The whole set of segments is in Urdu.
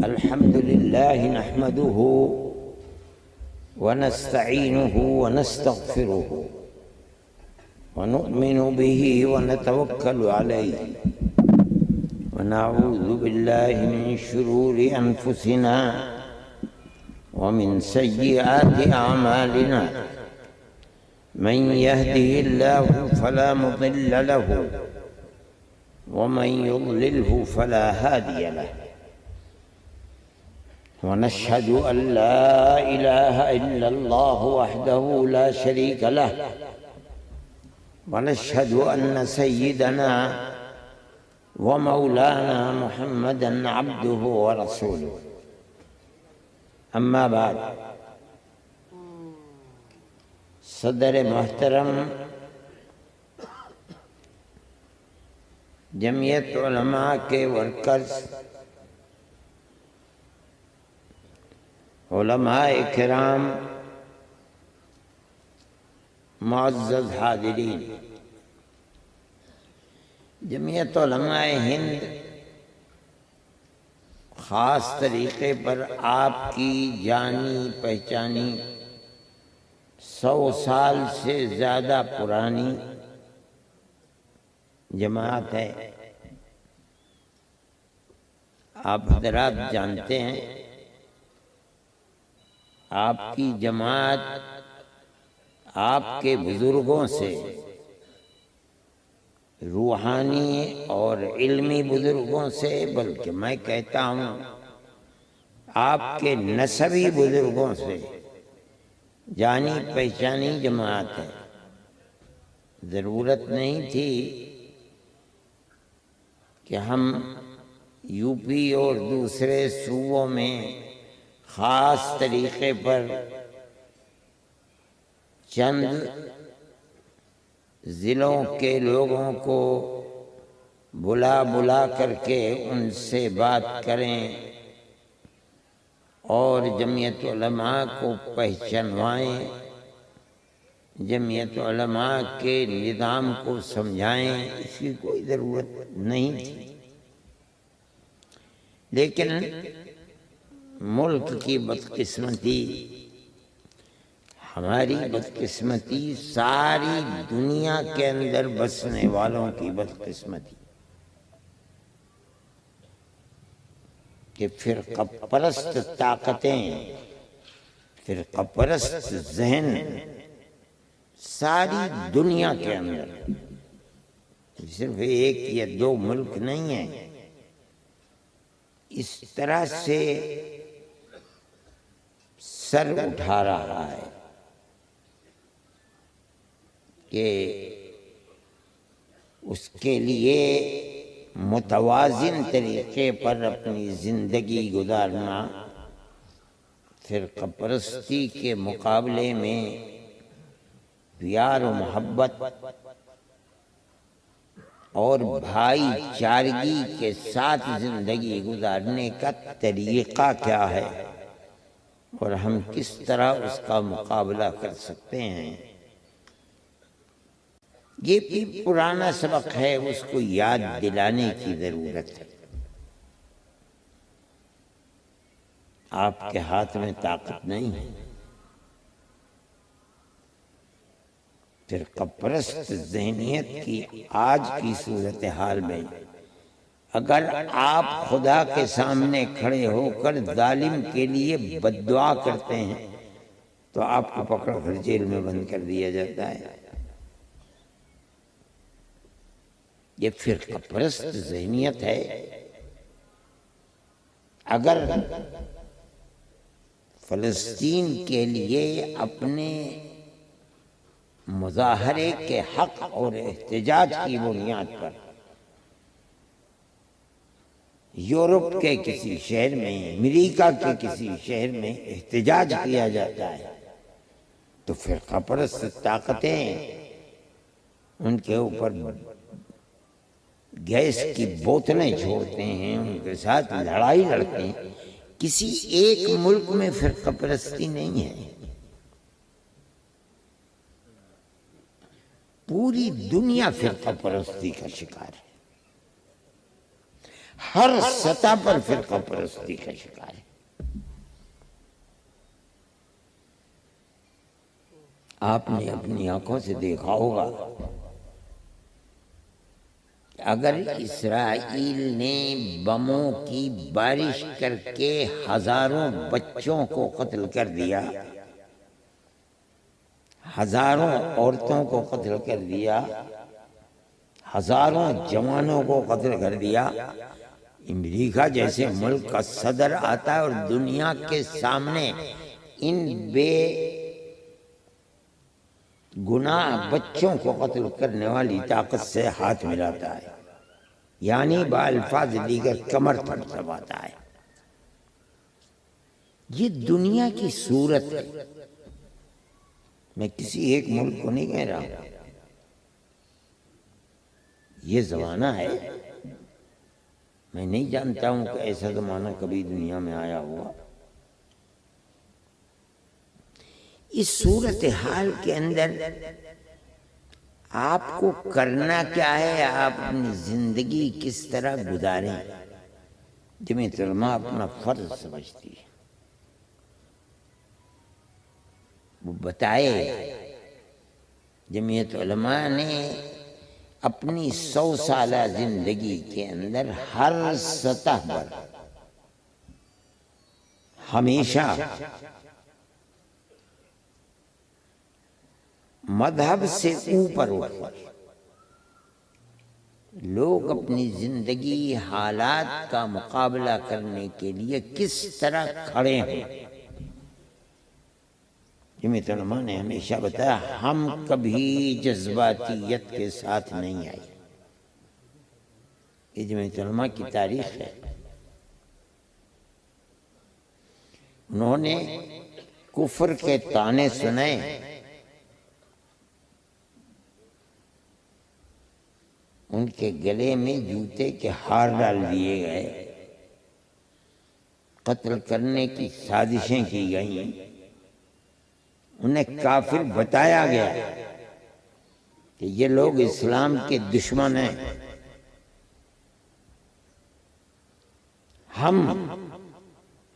الحمد لله نحمده ونستعينه ونستغفره ونؤمن به ونتوكل عليه ونعوذ بالله من شرور أنفسنا ومن سيئات أعمالنا من يهده الله فلا مضل له ومن يضلله فلا هادي له ونشهد أن لا إله إلا الله وحده لا شريك له ونشهد أن سيدنا ومولانا محمدًا عبده ورسوله أما بعد صدر محترم جمعیت علماء کے ورکرز، علماء کرام، معزز حاضرین، جمعیت علماء ہند خاص طریقے پر آپ کی جانی پہچانی 100 سال سے زیادہ پرانی جماعت ہے۔ آپ حضرات جانتے ہیں آپ کی جماعت آپ کے بزرگوں سے، روحانی اور علمی بزرگوں سے، بلکہ میں کہتا ہوں آپ کے نسبی بزرگوں سے جانی پہچانی جماعت ہے۔ ضرورت نہیں تھی کہ ہم یو پی اور دوسرے صوبوں میں خاص طریقے پر چند ضلعوں کے لوگوں کو بلا کر کے ان سے بات کریں اور جمعیت علماء کو پہچنوائیں، جمعیت علماء کے نظام کو سمجھائیں، اس کی کوئی ضرورت نہیں تھی۔ لیکن ملک کی بدقسمتی، ہماری بدقسمتی، ساری دنیا کے اندر بسنے والوں کی بدقسمتی کہ فرقہ پرست طاقتیں، فرقہ پرست ذہن ساری دنیا کے اندر، صرف ایک یا دو ملک نہیں ہیں، اس طرح سے سر اٹھا رہا ہے کہ اس کے لیے متوازن طریقے پر اپنی زندگی گزارنا، فرقہ پرستی کے مقابلے میں پیار و محبت اور بھائی چارگی کے ساتھ زندگی گزارنے کا طریقہ کیا ہے اور ہم کس طرح اس کا مقابلہ کر سکتے ہیں۔ یہ بھی پرانا سبق ہے، اس کو یاد دلانے کی ضرورت ہے۔ آپ کے ہاتھ میں طاقت نہیں ہے۔ فرقہ پرست ذہنیت کی آج کی صورتحال میں اگر آپ خدا کے سامنے کھڑے ہو کر ظالم کے لیے بد دعا کرتے ہیں تو آپ کو پکڑ کر جیل میں بند کر دیا جاتا ہے۔ یہ فرقہ پرست ذہنیت ہے۔ اگر فلسطین کے لیے اپنے مظاہرے کے حق اور احتجاج کی بنیاد پر یورپ کے کسی شہر میں، امریکہ کے کسی شہر میں احتجاج کیا جاتا ہے تو فرقہ پرست طاقتیں ان کے اوپر گیس کی بوتلیں چھوڑتے ہیں، ان کے ساتھ لڑائی لڑتے ہیں۔ کسی ایک ملک میں فرقہ پرستی نہیں ہے، پوری دنیا فرقہ پرستی کا شکار ہے۔ ہر سطح پر فرقہ پرستی کا شکار ہے۔ آپ نے اپنی آنکھوں سے دیکھا ہوگا کہ اگر اسرائیل نے بموں کی بارش کر کے ہزاروں بچوں کو قتل کر دیا، ہزاروں عورتوں کو قتل کر دیا، ہزاروں جوانوں کو قتل کر دیا، امریکہ جیسے ملک کا صدر آتا ہے اور دنیا کے سامنے ان بے گناہ بچوں کو قتل کرنے والی طاقت سے ہاتھ ملاتا ہے، یعنی بالفاظ دیگر کمر پر دباتا ہے۔ یہ دنیا کی صورت ہے، میں کسی ایک ملک کو نہیں کہہ رہا، یہ زمانہ ہے۔ میں نہیں جانتا ہوں کہ ایسا زمانہ کبھی دنیا میں آیا ہوا۔ اس صورتحال کے اندر آپ کو کرنا کیا ہے، آپ اپنی زندگی کس طرح گزاریں، جمعیت علماء اپنا فرض سمجھتی ہے، وہ بتائے۔ جمعیت علماء نے اپنی 100 سالہ زندگی کے اندر ہر سطح پر ہمیشہ مذہب سے اوپر اٹھ کر لوگ اپنی زندگی حالات کا مقابلہ کرنے کے لیے کس طرح کھڑے ہیں، جمعیت علماء نے ہمیشہ بتایا ہم کبھی جذباتیت کے ساتھ نہیں آئے۔ یہ جمعیت علماء کی تاریخ ہے۔ انہوں نے کفر کے طعنے سنے، ان کے گلے میں جوتے کے ہار ڈال دیے گئے، قتل کرنے کی سازشیں کی گئیں، انہیں کافر بتایا گیا کہ یہ لوگ اسلام کے دشمن ہیں۔ ہم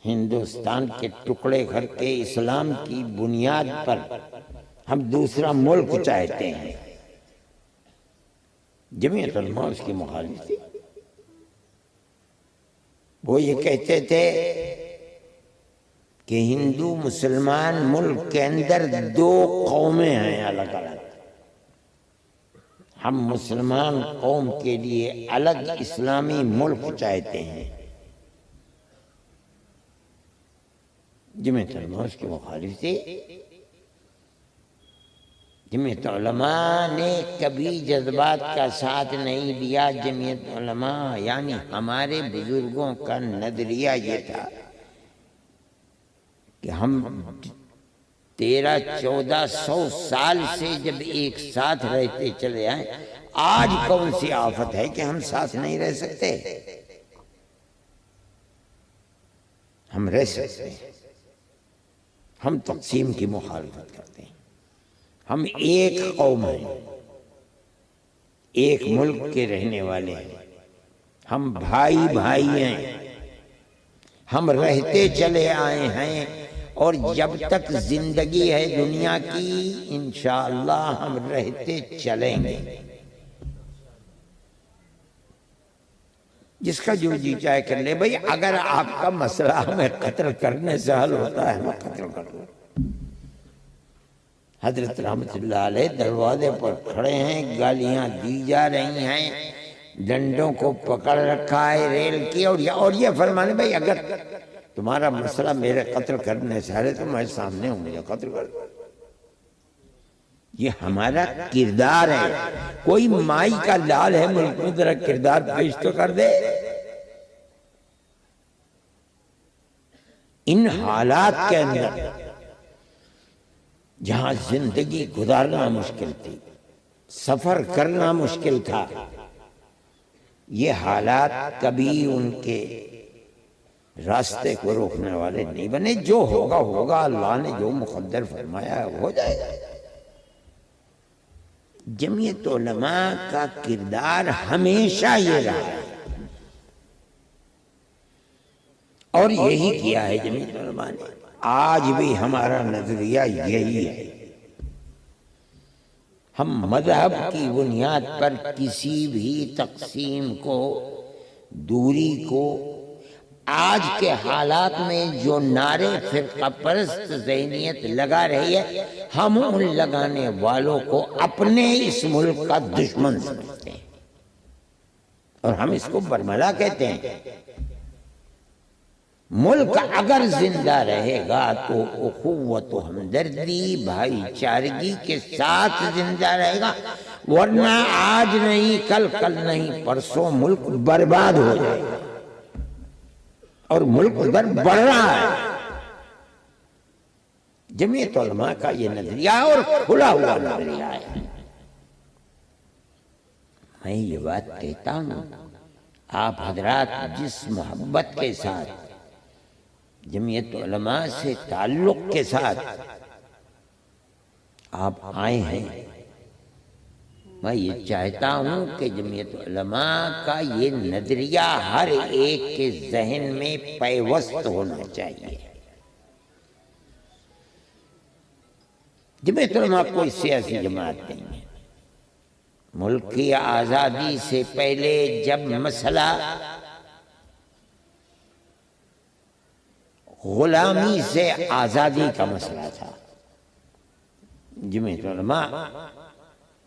ہندوستان کے ٹکڑے کر کے اسلام کی بنیاد پر ہم دوسرا ملک چاہتے ہیں۔ جمعیت علماء اس کی مخالف تھی۔ وہ یہ کہتے تھے کہ ہندو مسلمان ملک کے اندر 2 قومیں ہیں الگ الگ، ہم مسلمان قوم کے لیے الگ اسلامی ملک چاہتے ہیں۔ جمعیت علماء اس کی مخالف تھی۔ جمعیت علماء نے کبھی جذبات کا ساتھ نہیں دیا۔ جمعیت علماء یعنی ہمارے بزرگوں کا نظریہ یہ تھا کہ ہم 1300-1400 سال سے جب ایک ساتھ رہتے چلے آئے، آج کون سی آفت ہے کہ ہم ساتھ نہیں رہ سکتے؟ ہم رہ سکتے ہیں۔ ہم تقسیم کی مخالفت کرتے ہیں۔ ہم ایک قوم ہیں، ایک ملک کے رہنے والے ہیں، ہم بھائی بھائی ہیں، ہم رہتے چلے آئے ہیں، اور جب تک زندگی ہے دنیا کی انشاءاللہ ہم رہتے چلیں گے۔ جس کا جو جی چاہے کر لے بھئی، اگر آپ کا مسئلہ ہمیں قتل کرنے سے حل ہوتا ہے ہمیں قتل کر لو۔ حضرت رحمت اللہ علیہ دروازے پر کھڑے ہیں، گالیاں دی جا رہی ہیں، ڈنڈوں کو پکڑ رکھا ہے ریل کی، اور یہ فرمانے بھئی اگر تمہارا مسئلہ میرے قتل کرنے سے حل ہے تو میں سامنے ہوں، مجھے قتل کر دو۔ یہ ہمارا کردار ہے۔ کوئی مائی کا لال ہے ملک میں، ذرا کردار پیش تو کر دے۔ ان حالات کے اندر جہاں زندگی گزارنا مشکل تھی، سفر کرنا مشکل تھا، یہ حالات کبھی ان کے راستے کو روکنے والے نہیں بنے۔ جو ہوگا ہوگا، اللہ نے جو مقدر فرمایا ہے ہو جائے گا۔ جمعیت علماء کا کردار ہمیشہ یہ رہا ہے اور یہی کیا ہے جمعیت علماء نے. آج بھی ہمارا نظریہ یہی ہے. ہم مذہب کی بنیاد پر کسی بھی تقسیم کو، دوری کو، آج کے حالات میں جو نعرے فرقہ پرست ذہنیت لگا رہی ہے، ہم ان لگانے والوں کو اپنے اس ملک کا دشمن سمجھتے ہیں اور ہم اس کو برملا کہتے ہیں. ملک اگر زندہ رہے گا تو اخوت و ہمدردی، بھائی چارگی کے ساتھ زندہ رہے گا، ورنہ آج نہیں کل، کل نہیں پرسوں ملک برباد ہو جائے گا. اور ملک ادھر بڑھ رہا ہے. جمعیت علماء کا یہ نظریہ اور کھلا ہوا نظریہ ہے. میں یہ بات کہتا ہوں، آپ حضرات جس محبت کے ساتھ، جمعیت علماء سے تعلق کے ساتھ آپ آئے ہیں، میں یہ چاہتا ہوں کہ جمعیت علماء کا یہ نظریہ ہر ایک کے ذہن میں پیوست ہونا چاہیے. جمعیت علماء کوئی سیاسی جماعت نہیں ہے. ملک کی آزادی سے پہلے جب مسئلہ غلامی سے آزادی کا مسئلہ تھا، جمعیت علماء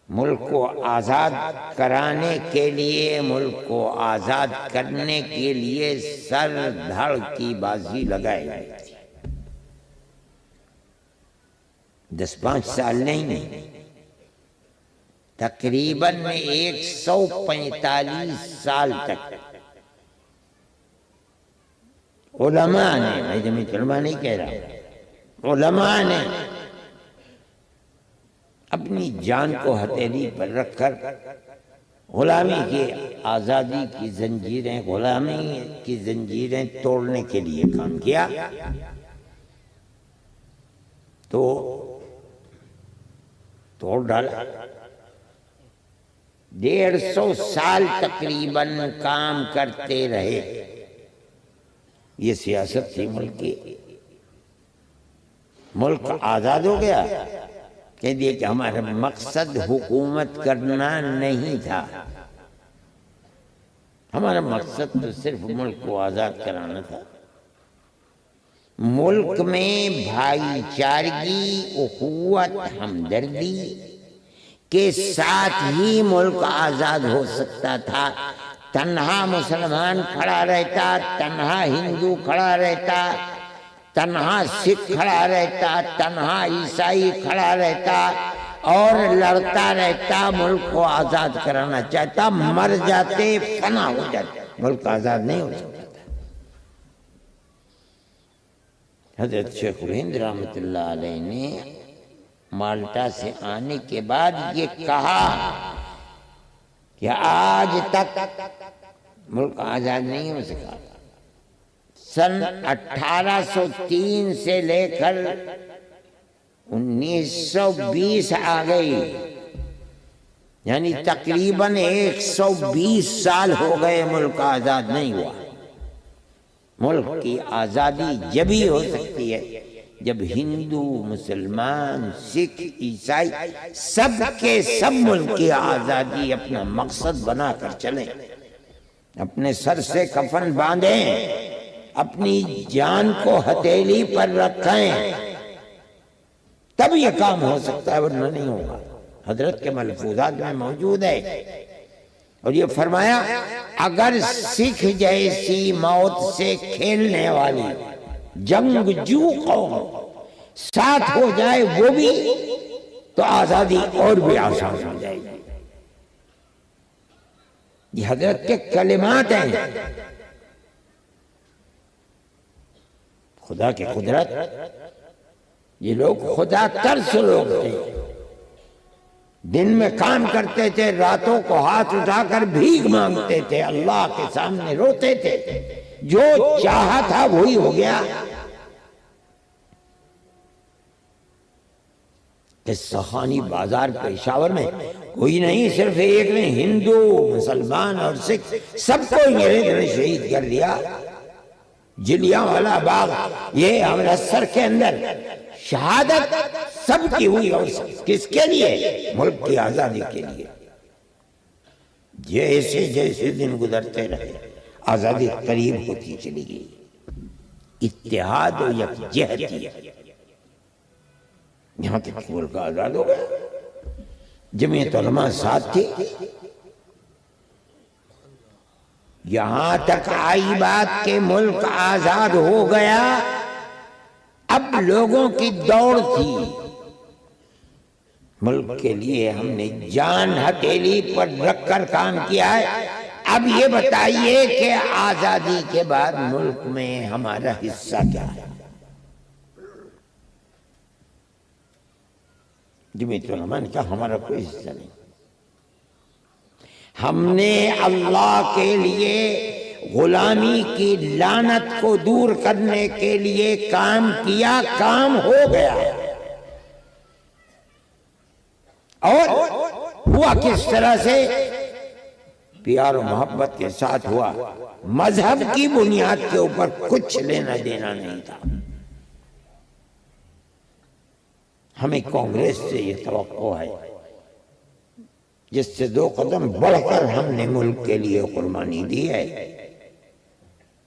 ملک کو آزاد کرانے کے لیے، ملک کو آزاد کرنے کے لیے سر دھڑ کی بازی لگائے گئی تھی. 10-5 سال نہیں، تقریباً 145 سال تک علماء نے، میں جمعیت علماء نہیں کہہ رہا، علماء نے اپنی جان کو ہتھیلی پر رکھ کر غلامی کی آزادی کی زنجیریں، غلامی کی زنجیریں توڑنے کے لیے کام کیا. تو توڑ ڈالا. 150 سال تقریباً کام کرتے رہے. یہ سیاست تھی ملک کی. ملک آزاد ہو گیا. کہہ دیے کہ ہمارا مقصد حکومت کرنا نہیں تھا، ہمارا مقصد تو صرف ملک کو آزاد کرانا تھا. ملک میں بھائی چارگی، اخوت، ہمدردی کے ساتھ ہی ملک آزاد ہو سکتا تھا. تنہا مسلمان کھڑا رہتا، تنہا ہندو کھڑا رہتا، تنہا سکھ کھڑا رہتا، تنہا عیسائی کھڑا رہتا اور لڑتا رہتا، ملک کو آزاد کرانا چاہتا، مر جاتے، فنا ہو جاتے، ملک آزاد نہیں ہو سکتا تھا. حضرت شیخ الہند رحمۃ اللہ علیہ نے مالٹا سے آنے کے بعد یہ کہا کہ آج تک ملک آزاد نہیں ہو سکا. سن 1803 سے لے کر 1920 آ گئی، یعنی تقریباً 120 سال ہو گئے ملک آزاد نہیں ہوا. ملک کی آزادی جبھی ہو سکتی ہے جب ہندو، مسلمان، سکھ، عیسائی سب کے سب ملک کی آزادی اپنا مقصد بنا کر چلیں، اپنے سر سے کفن باندھیں، اپنی جان کو ہتھیلی پر رکھیں، تب یہ کام ہو سکتا ہے، ورنہ نہیں ہوگا. حضرت کے ملفوظات میں موجود ہے اور یہ فرمایا اگر سکھ جیسی موت سے کھیلنے والی جنگجو قوم ساتھ ہو جائے وہ بھی تو آزادی اور بھی آسان ہو جائے گی. یہ حضرت کے کلمات ہیں. خدا کی قدرت، یہ لوگ خدا ترس لوگ تھے. دن میں کام کرتے تھے، راتوں کو ہاتھ اٹھا کر بھیک مانگتے تھے، اللہ کے سامنے روتے تھے. جو چاہا تھا وہی ہو گیا. اس سخانی بازار پشاور میں کوئی نہیں، صرف ایک نے، ہندو، مسلمان اور سکھ سب کو انگریز نے شہید کر دیا. جلیانوالا باغ، یہ امرتسر کے اندر شہادت سب کی ہوئی، اور کس کے لیے؟ ملک کی آزادی کے لیے۔ جیسے جیسے دن گزرتے رہے آزادی قریب ہوتی چلی گئی، اتحاد و یکجہتی، یہاں تک ملک آزاد ہو گیا۔ جمعیت علماء ساتھ تھی، یہاں تک آئی بات کہ ملک آزاد ہو گیا، اب لوگوں کی دوڑ تھی ملک کے لیے، ہم نے جان ہتھیلی پر رکھ کر کام کیا ہے۔ اب یہ بتائیے کہ آزادی کے بعد ملک میں ہمارا حصہ کیا ہے؟ جمعیت علماء نے کہا ہمارا کوئی حصہ نہیں، ہم نے اللہ کے لیے غلامی کی لعنت کو دور کرنے کے لیے کام کیا، کام ہو گیا۔ اور ہوا کس طرح سے؟ پیار و محبت کے ساتھ ہوا، مذہب کی بنیاد کے اوپر کچھ لینا دینا نہیں تھا۔ ہمیں کانگریس سے یہ توقع ہے جس سے 2 قدم بڑھ کر ہم نے ملک کے لیے قربانی دی ہے۔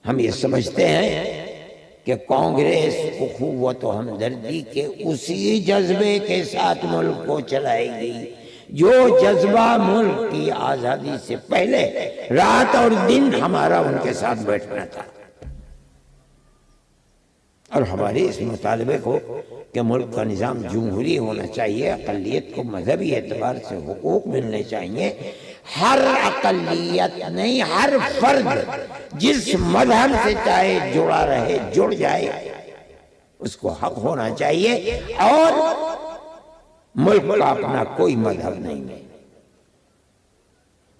ہم یہ سمجھتے ہیں کہ کانگریس اخوت و ہمدردی کے اسی جذبے کے ساتھ ملک کو چلائے گی جو جذبہ ملک کی آزادی سے پہلے رات اور دن ہمارا ان کے ساتھ بیٹھنا تھا۔ اور ہمارے اس مطالبے کو کہ ملک کا نظام جمہوری ہونا چاہیے، اقلیت کو مذہبی اعتبار سے حقوق ملنے چاہیے، ہر اقلیت نہیں، ہر فرد جس مذہب سے چاہے جڑا رہے جڑ جائے، اس کو حق ہونا چاہیے، اور ملک کا اپنا کوئی مذہب نہیں ہے،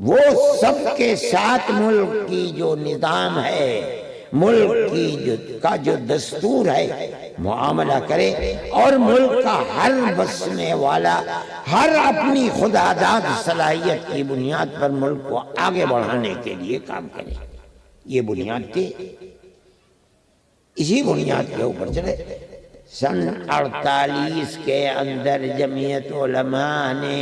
وہ سب کے ساتھ ملک کی جو نظام ہے، ملک کی کا جو دستور ہے معاملہ کرے، اور ملک کا ہر بسنے والا ہر اپنی خداداد صلاحیت کی بنیاد پر ملک کو آگے بڑھانے کے لیے کام کرے۔ یہ بنیاد تھی، اسی بنیاد کے اوپر چلے۔ سن 48 کے اندر جمعیت علماء نے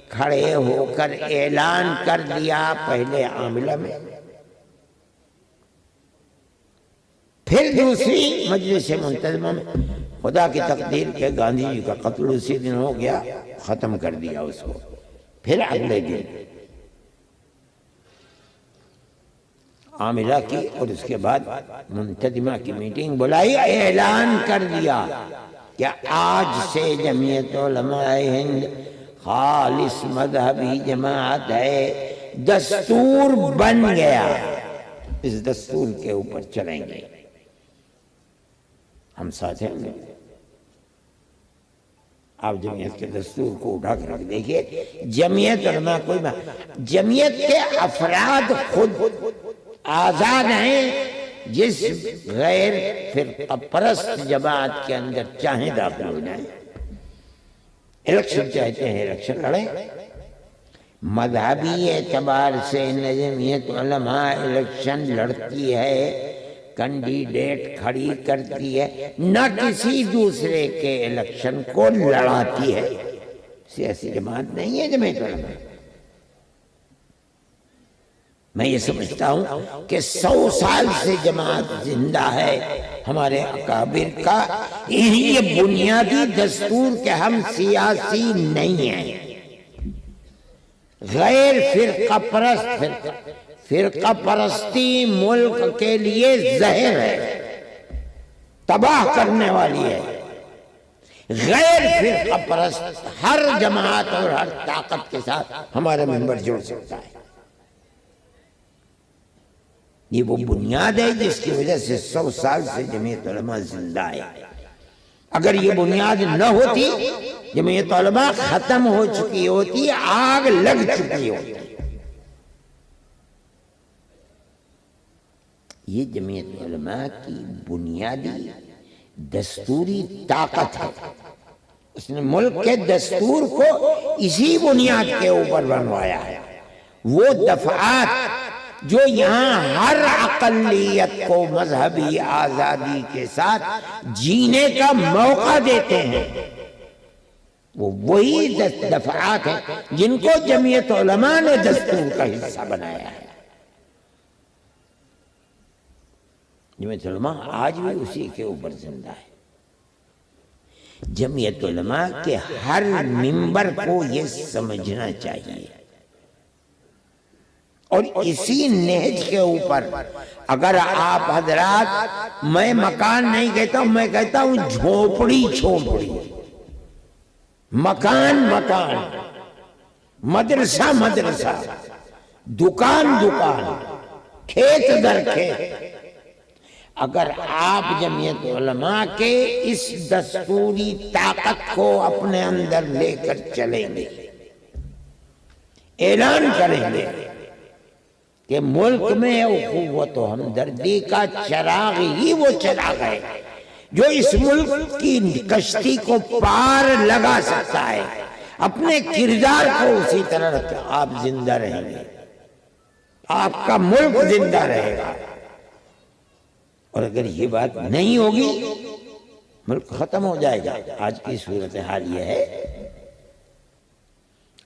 کھڑے ہو کر اعلان کر دیا، پہلے عاملہ میں، پھر دوسری مجلس منتظمہ میں۔ خدا کی تقدیر کے گاندھی جی کا قتل اسی دن ہو گیا، ختم کر دیا اس کو۔ پھر اگلے دن عاملہ کی، اور اس کے بعد منتظمہ کی میٹنگ بلائی، اعلان کر دیا کہ آج سے جمعیت علماء ہند خالص مذہبی جماعت ہے، دستور بن گیا، اس دستور کے اوپر چلیں گے۔ ہم ساتھ ہیں، آپ جمعیت کے دستور کو اٹھا کر رکھ دیکھیے، جمعیت علماء کوئی جمعیت کے افراد خود آزاد ہیں، جس غیر فرقہ پرست جماعت کے اندر چاہیں داخل ہو جائیں، الیکشن چاہتے ہیں الیکشن لڑیں۔ مذہبی اعتبار سے جمعیت علماء الیکشن لڑتی ہے، کینڈیڈیٹ کھڑی کرتی ہے، نہ کسی دوسرے کے الیکشن کو لڑاتی ہے۔ سیاسی جماعت نہیں ہے جمعیت علماء۔ میں یہ سمجھتا ہوں کہ 100 سال سے جماعت زندہ ہے ہمارے اکابر کا، یہ بنیادی دستور کہ ہم سیاسی نہیں ہیں، غیر فرقہ پرست۔ فرقہ پرستی ملک کے لیے زہر ہے، تباہ کرنے والی ہے۔ غیر فرقہ پرست ہر جماعت اور ہر طاقت کے ساتھ ہمارا ممبر جڑ سکتا ہے۔ یہ وہ بنیاد ہے جس کی وجہ سے 100 سال سے جمعیت علماء زندہ ہے۔ اگر یہ بنیاد نہ ہوتی، جمعیت علماء ختم ہو چکی ہوتی، آگ لگ چکی ہوتی۔ یہ جمعیت علماء کی بنیادی دستوری طاقت ہے، اس نے ملک کے دستور کو اسی بنیاد کے اوپر بنوایا ہے۔ وہ دفعات جو یہاں ہر اقلیت کو مذہبی آزادی کے ساتھ جینے کا موقع دیتے ہیں، وہ وہی دفعات ہیں جن کو جمعیت علماء نے دستور کا حصہ بنایا ہے۔ جمعیت علماء آج بھی اسی کے اوپر زندہ ہے۔ جمعیت علماء کے ہر ممبر کو یہ سمجھنا چاہیے، اور اسی نہج کے اوپر اگر آپ حضرات، میں مکان نہیں کہتا ہوں، میں کہتا ہوں جھونپڑی جھونپڑی، مکان مکان، مدرسہ مدرسہ، دکان دکان، کھیت در کھیت، اگر آپ جمعیت علماء کے اس دستوری طاقت کو اپنے اندر لے کر چلیں گے، اعلان کریں گے کہ ملک میں اخوت و ہمدردی کا چراغ ہی وہ چراغ ہے جو اس ملک کی کشتی کو پار لگا سکتا ہے، اپنے کردار کو اسی طرح رکھیں، آپ زندہ رہیں گے، آپ کا ملک زندہ رہے گا۔ اور اگر یہ بات نہیں ہوگی ملک ختم ہو جائے گا۔ آج کی صورتحال یہ ہے،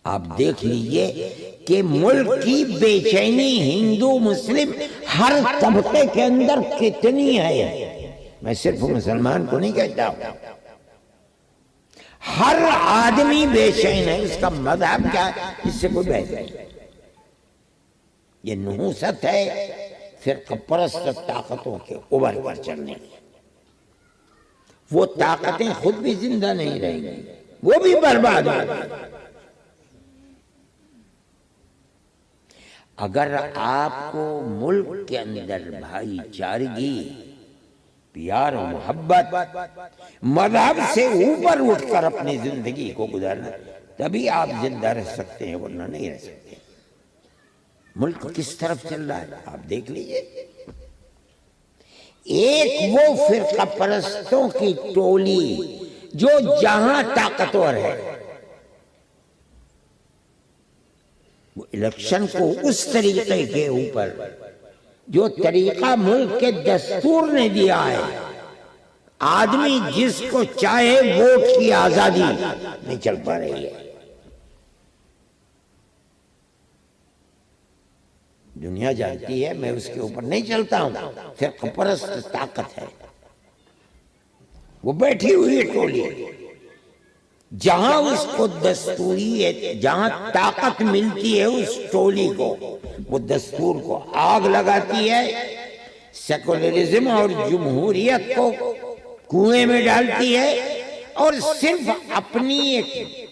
آپ دیکھ لیجئے کہ ملک کی بے چینی ہندو مسلم ہر طبقے کے اندر کتنی ہے۔ میں صرف مسلمان کو نہیں کہتا ہوں، ہر آدمی بے چین ہے۔ اس کا مذہب کیا ہے، اس سے کوئی بحث نہیں۔ یہ نحوست ہے فرقہ پرست طاقتوں کے اوبر پر چلنے کی۔ وہ طاقتیں خود بھی زندہ نہیں رہیں گی، وہ بھی برباد ہو گئی۔ اگر آپ کو ملک کے اندر بھائی چارگی، پیار و محبت، مذہب سے اوپر اٹھ کر اپنی زندگی کو گزارنا، تبھی آپ زندہ رہ سکتے ہیں، ورنہ نہیں رہ سکتے۔ ملک کس طرف چل رہا ہے آپ دیکھ لیجئے۔ ایک وہ فرقہ پرستوں کی ٹولی جو جہاں طاقتور ہے، وہ الیکشن کو اس طریقے کے اوپر جو طریقہ ملک کے دستور نے دیا ہے، آدمی جس کو چاہے ووٹ کی آزادی نہیں چل پا رہی ہے۔ دنیا جانتی ہے، میں اس کے اوپر نہیں چلتا ہوں، فرقہ پرست طاقت ہے، وہ بیٹھی ہوئی ٹولی، جہاں اس کو دستوری ہے، جہاں طاقت ملتی ہے اس ٹولی کو، وہ دستور کو آگ لگاتی ہے، سیکولرزم اور جمہوریت کو کنویں میں ڈالتی ہے، اور صرف اپنی ایک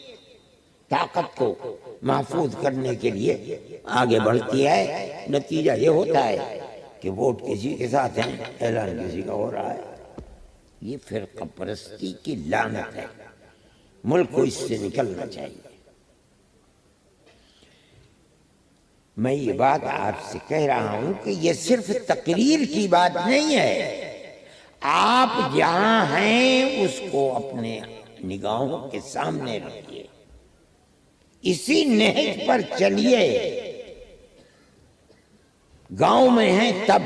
طاقت کو محفوظ کرنے کے لیے آگے بڑھتی ہے۔ نتیجہ یہ ہوتا ہے کہ ووٹ کسی کے ساتھ ہیں، اعلان کسی کا ہو رہا ہے۔ یہ فرقہ پرستی کی لعنت ہے، ملک کو اس سے نکلنا چاہیے۔ میں یہ بات آپ سے کہہ رہا ہوں کہ یہ صرف تقریر کی بات نہیں ہے، آپ جہاں ہیں اس کو اپنے نگاہوں کے سامنے رکھیے، اسی نہج پر چلیے۔ گاؤں میں ہیں تب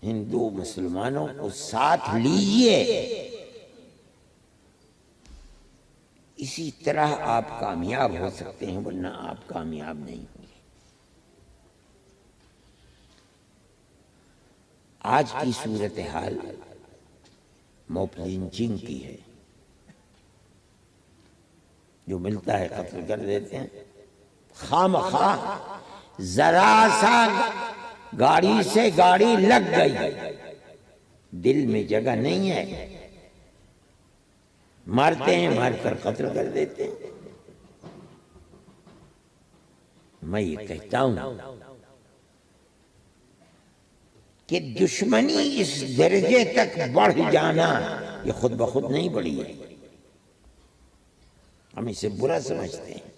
ہندو مسلمانوں کو ساتھ لیجئے، اسی طرح آپ کامیاب ہو سکتے ہیں، ورنہ آپ کامیاب نہیں ہوں گے۔ آج کی صورتحال موب لنچنگ کی ہے، جو ملتا ہے قتل کر دیتے ہیں، خام خواہ ذرا سا گاڑی سے گاڑی لگ گئی، دل میں جگہ نہیں ہے، مارتے ہیں، مار کر قتل کر دیتے ہیں۔ میں یہ کہتا ہوں کہ دشمنی اس درجے تک بڑھ جانا یہ خود بخود نہیں بڑھی ہے، ہم اسے برا سمجھتے ہیں۔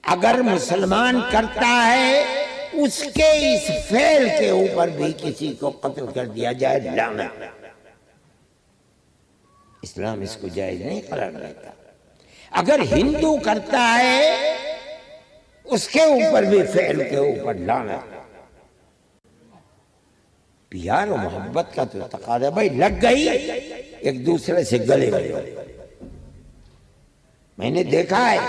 اگر مسلمان کرتا ہے اس کے اس فعل کے اوپر بھی کسی کو قتل کر دیا جائے، لعنت، اسلام اس کو جائز نہیں قرار دیتا۔ اگر ہندو کرتا ہے اس کے اوپر بھی فعل کے اوپر لعنت۔ پیار و محبت کا تو تقاضا بھائی لگ گئی ایک دوسرے سے گلے گئے۔ میں نے دیکھا ہے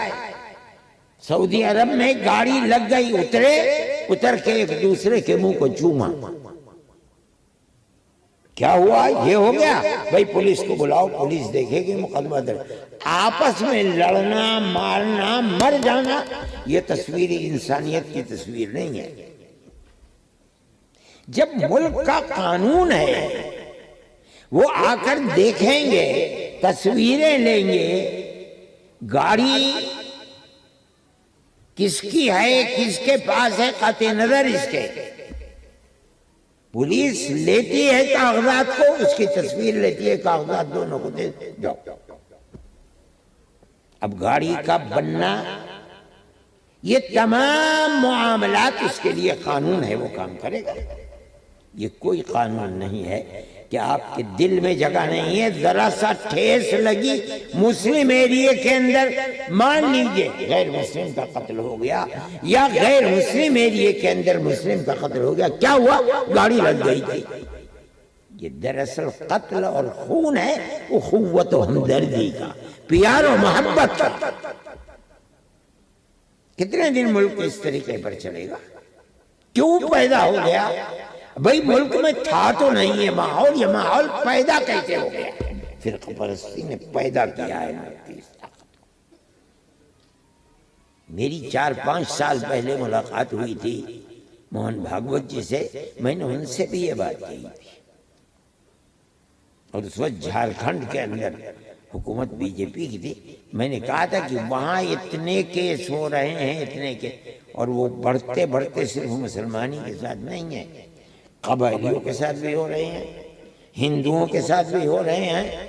سعودی عرب میں گاڑی لگ گئی، اتر کے ایک دوسرے کے منہ کو چوما۔ کیا ہوا؟ یہ ہو گیا بھائی پولیس کو بلاؤ، پولیس دیکھے گی، مقدمہ درج۔ آپس میں لڑنا، مارنا، مر جانا، یہ تصویر انسانیت کی تصویر نہیں ہے۔ جب ملک کا قانون ہے وہ آ کر دیکھیں گے، تصویریں لیں گے، گاڑی کس کی ہے، کس کے پاس ہے، قطع نظر اس کے، پولیس لیتی ہے کاغذات کو، اس کی تصویر لیتی ہے، کاغذات دونوں کو دے جاؤ۔ اب گاڑی کا بننا، یہ تمام معاملات اس کے لیے قانون ہے، وہ کام کرے گا۔ یہ کوئی قانون نہیں ہے کہ آپ کے دل میں جگہ نہیں ہے، ذرا سا ٹھیس لگی مسلم ایریے کے اندر، مان لیجئے غیر مسلم کا قتل ہو گیا، یا غیر مسلم ایریے کے اندر مسلم کا قتل ہو گیا، کیا ہوا؟ گاڑی لگ گئی تھی۔ یہ دراصل قتل اور خون ہے، اخوت و ہمدردی کا، پیار و محبت کا۔ کتنے دن ملک اس طریقے پر چلے گا؟ کیوں پیدا ہو گیا؟ بھئی ملک میں تھا تو نہیں یہ ماحول، یہ ماحول پیدا کیسے ہو گیا؟ فرقہ پرستی نے پیدا کیا ہے۔ میری 4-5 سال پہلے ملاقات ہوئی تھی موہن بھاگوت جی سے، میں نے ان سے بھی یہ بات کہی تھی، اور اس وقت جھارکھنڈ کے اندر حکومت بی جے پی کی تھی۔ میں نے کہا تھا کہ وہاں اتنے کیس ہو رہے ہیں، اتنے کے، اور وہ بڑھتے بڑھتے صرف مسلمانی کے ساتھ نہیں ہیں، قبائلیوں کے ساتھ بھی ہو رہے ہیں، ہندوؤں کے ساتھ بھی ہو رہے ہیں۔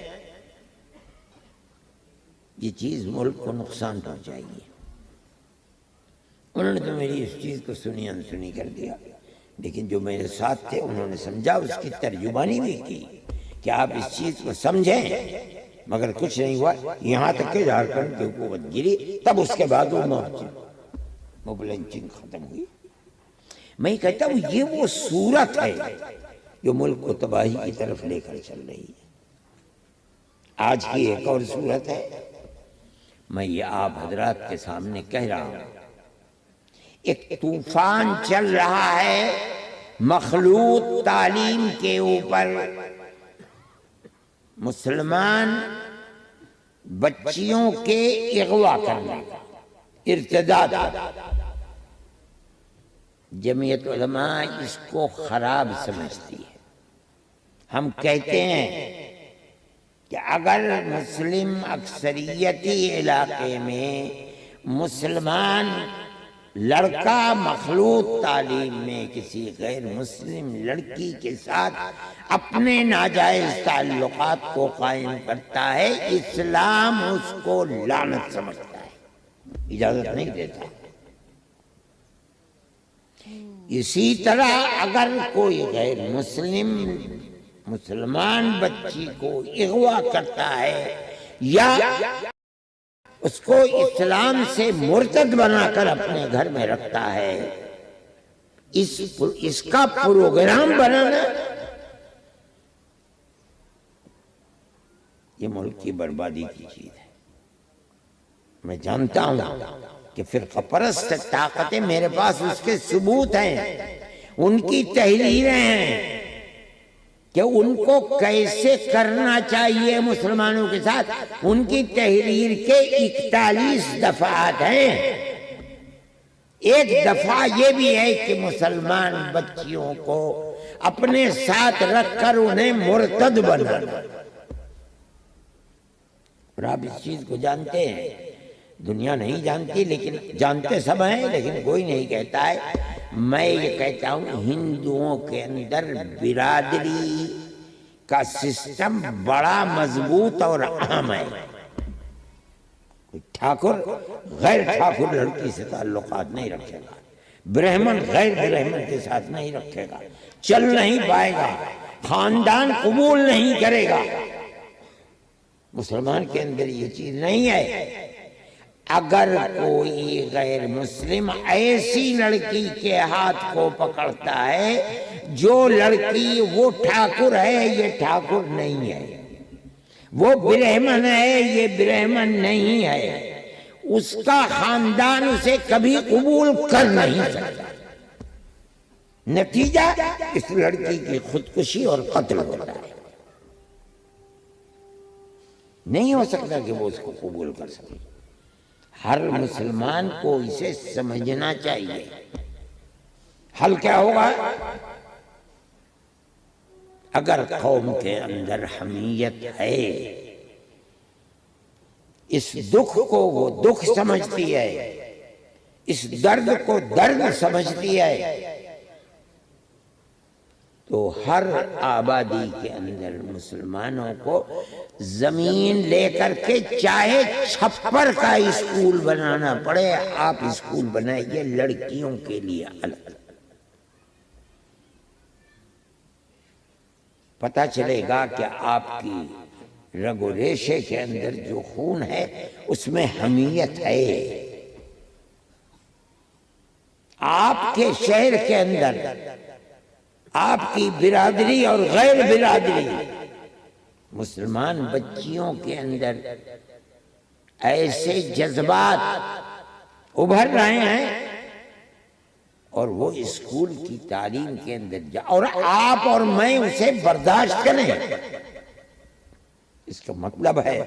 یہ چیز ملک کو نقصان پہنچائے گی۔ انہوں نے تو میری اس چیز کو سنی انسنی کر دیا، لیکن جو میرے ساتھ تھے انہوں نے سمجھا، اس کی ترجمانی بھی کی کہ آپ اس چیز کو سمجھیں، مگر کچھ نہیں ہوا، یہاں تک کہ جھارکھنڈ کی حکومت گری، تب اس کے بعد وہ موبلنچنگ ختم ہوئی۔ میں کہتا ہوں یہ وہ صورت ہے جو ملک کو تباہی کی طرف لے کر چل رہی ہے۔ آج کی ایک اور صورت ہے، میں یہ آپ حضرات کے سامنے کہہ رہا ہوں، ایک طوفان چل رہا ہے مخلوط تعلیم کے اوپر، مسلمان بچیوں کے اغوا کرنے کا، ارتداد کا۔ جمعیت علماء اس کو خراب سمجھتی ہے۔ ہم کہتے ہیں کہ اگر مسلم اکثریتی علاقے میں مسلمان لڑکا مخلوط تعلیم میں کسی غیر مسلم لڑکی کے ساتھ اپنے ناجائز تعلقات کو قائم کرتا ہے، اسلام اس کو لعنت سمجھتا ہے، اجازت نہیں دیتا۔ اسی طرح اگر کوئی غیر مسلمان بچی کو اغوا کرتا ہے یا اس کو اسلام سے مرتد بنا کر اپنے گھر میں رکھتا ہے، اس کا پروگرام بنانا یہ ملک کی بربادی کی چیز ہے۔ میں جانتا ہوں کہ فرقہ پرست طاقتیں میرے پاس اس کے ثبوت ہیں، ان کی تحریریں ہیں کہ ان کو کیسے کرنا چاہیے مسلمانوں کے ساتھ، ان کی تحریر کے 41 دفعات ہیں۔ ایک دفعہ یہ بھی ہے کہ مسلمان بچیوں کو اپنے ساتھ رکھ کر انہیں مرتد بنانا۔ اور آپ اس چیز کو جانتے ہیں، دنیا نہیں جانتی، لیکن جانتے سب ہیں، لیکن کوئی نہیں کہتا ہے۔ میں یہ کہتا ہوں ہندوؤں کے اندر برادری کا سسٹم بڑا مضبوط اور اہم ہے۔ کوئی ٹھاکر غیر ٹھاکر لڑکی سے تعلقات نہیں رکھے گا، برہمن غیر برہمن کے ساتھ نہیں رکھے گا، چل نہیں پائے گا، خاندان قبول نہیں کرے گا۔ مسلمان کے اندر یہ چیز نہیں ہے۔ اگر کوئی غیر مسلم ایسی لڑکی کے ہاتھ کو پکڑتا ہے جو لڑکی وہ ٹھاکر ہے یہ ٹھاکر نہیں ہے، وہ برہمن ہے یہ برہمن نہیں ہے، اس کا خاندان اسے کبھی قبول کر نہیں سکتا۔ نتیجہ اس لڑکی کی خودکشی اور قتل ہوتا ہے۔ نہیں ہو سکتا کہ وہ اس کو قبول کر سکے۔ ہر مسلمان کو اسے سمجھنا چاہیے۔ حل کیا ہوگا؟ اگر قوم کے اندر حمیت ہے، اس دکھ کو وہ دکھ سمجھتی ہے، اس درد کو درد سمجھتی ہے، تو ہر آبادی کے اندر مسلمانوں کو زمین لے کر کے چاہے چھپر کا اسکول بنانا پڑے، آپ اسکول بنائیے لڑکیوں کے لیے الگ۔ پتہ چلے گا کہ آپ کی رگ و ریشے کے اندر جو خون ہے اس میں حمیت ہے۔ آپ کے شہر کے اندر آپ کی برادری اور غیر برادری مسلمان بچیوں کے اندر ایسے جذبات ابھر رہے ہیں اور وہ اسکول کی تعلیم کے اندر اور آپ اور میں اسے برداشت کریں، اس کا مطلب ہے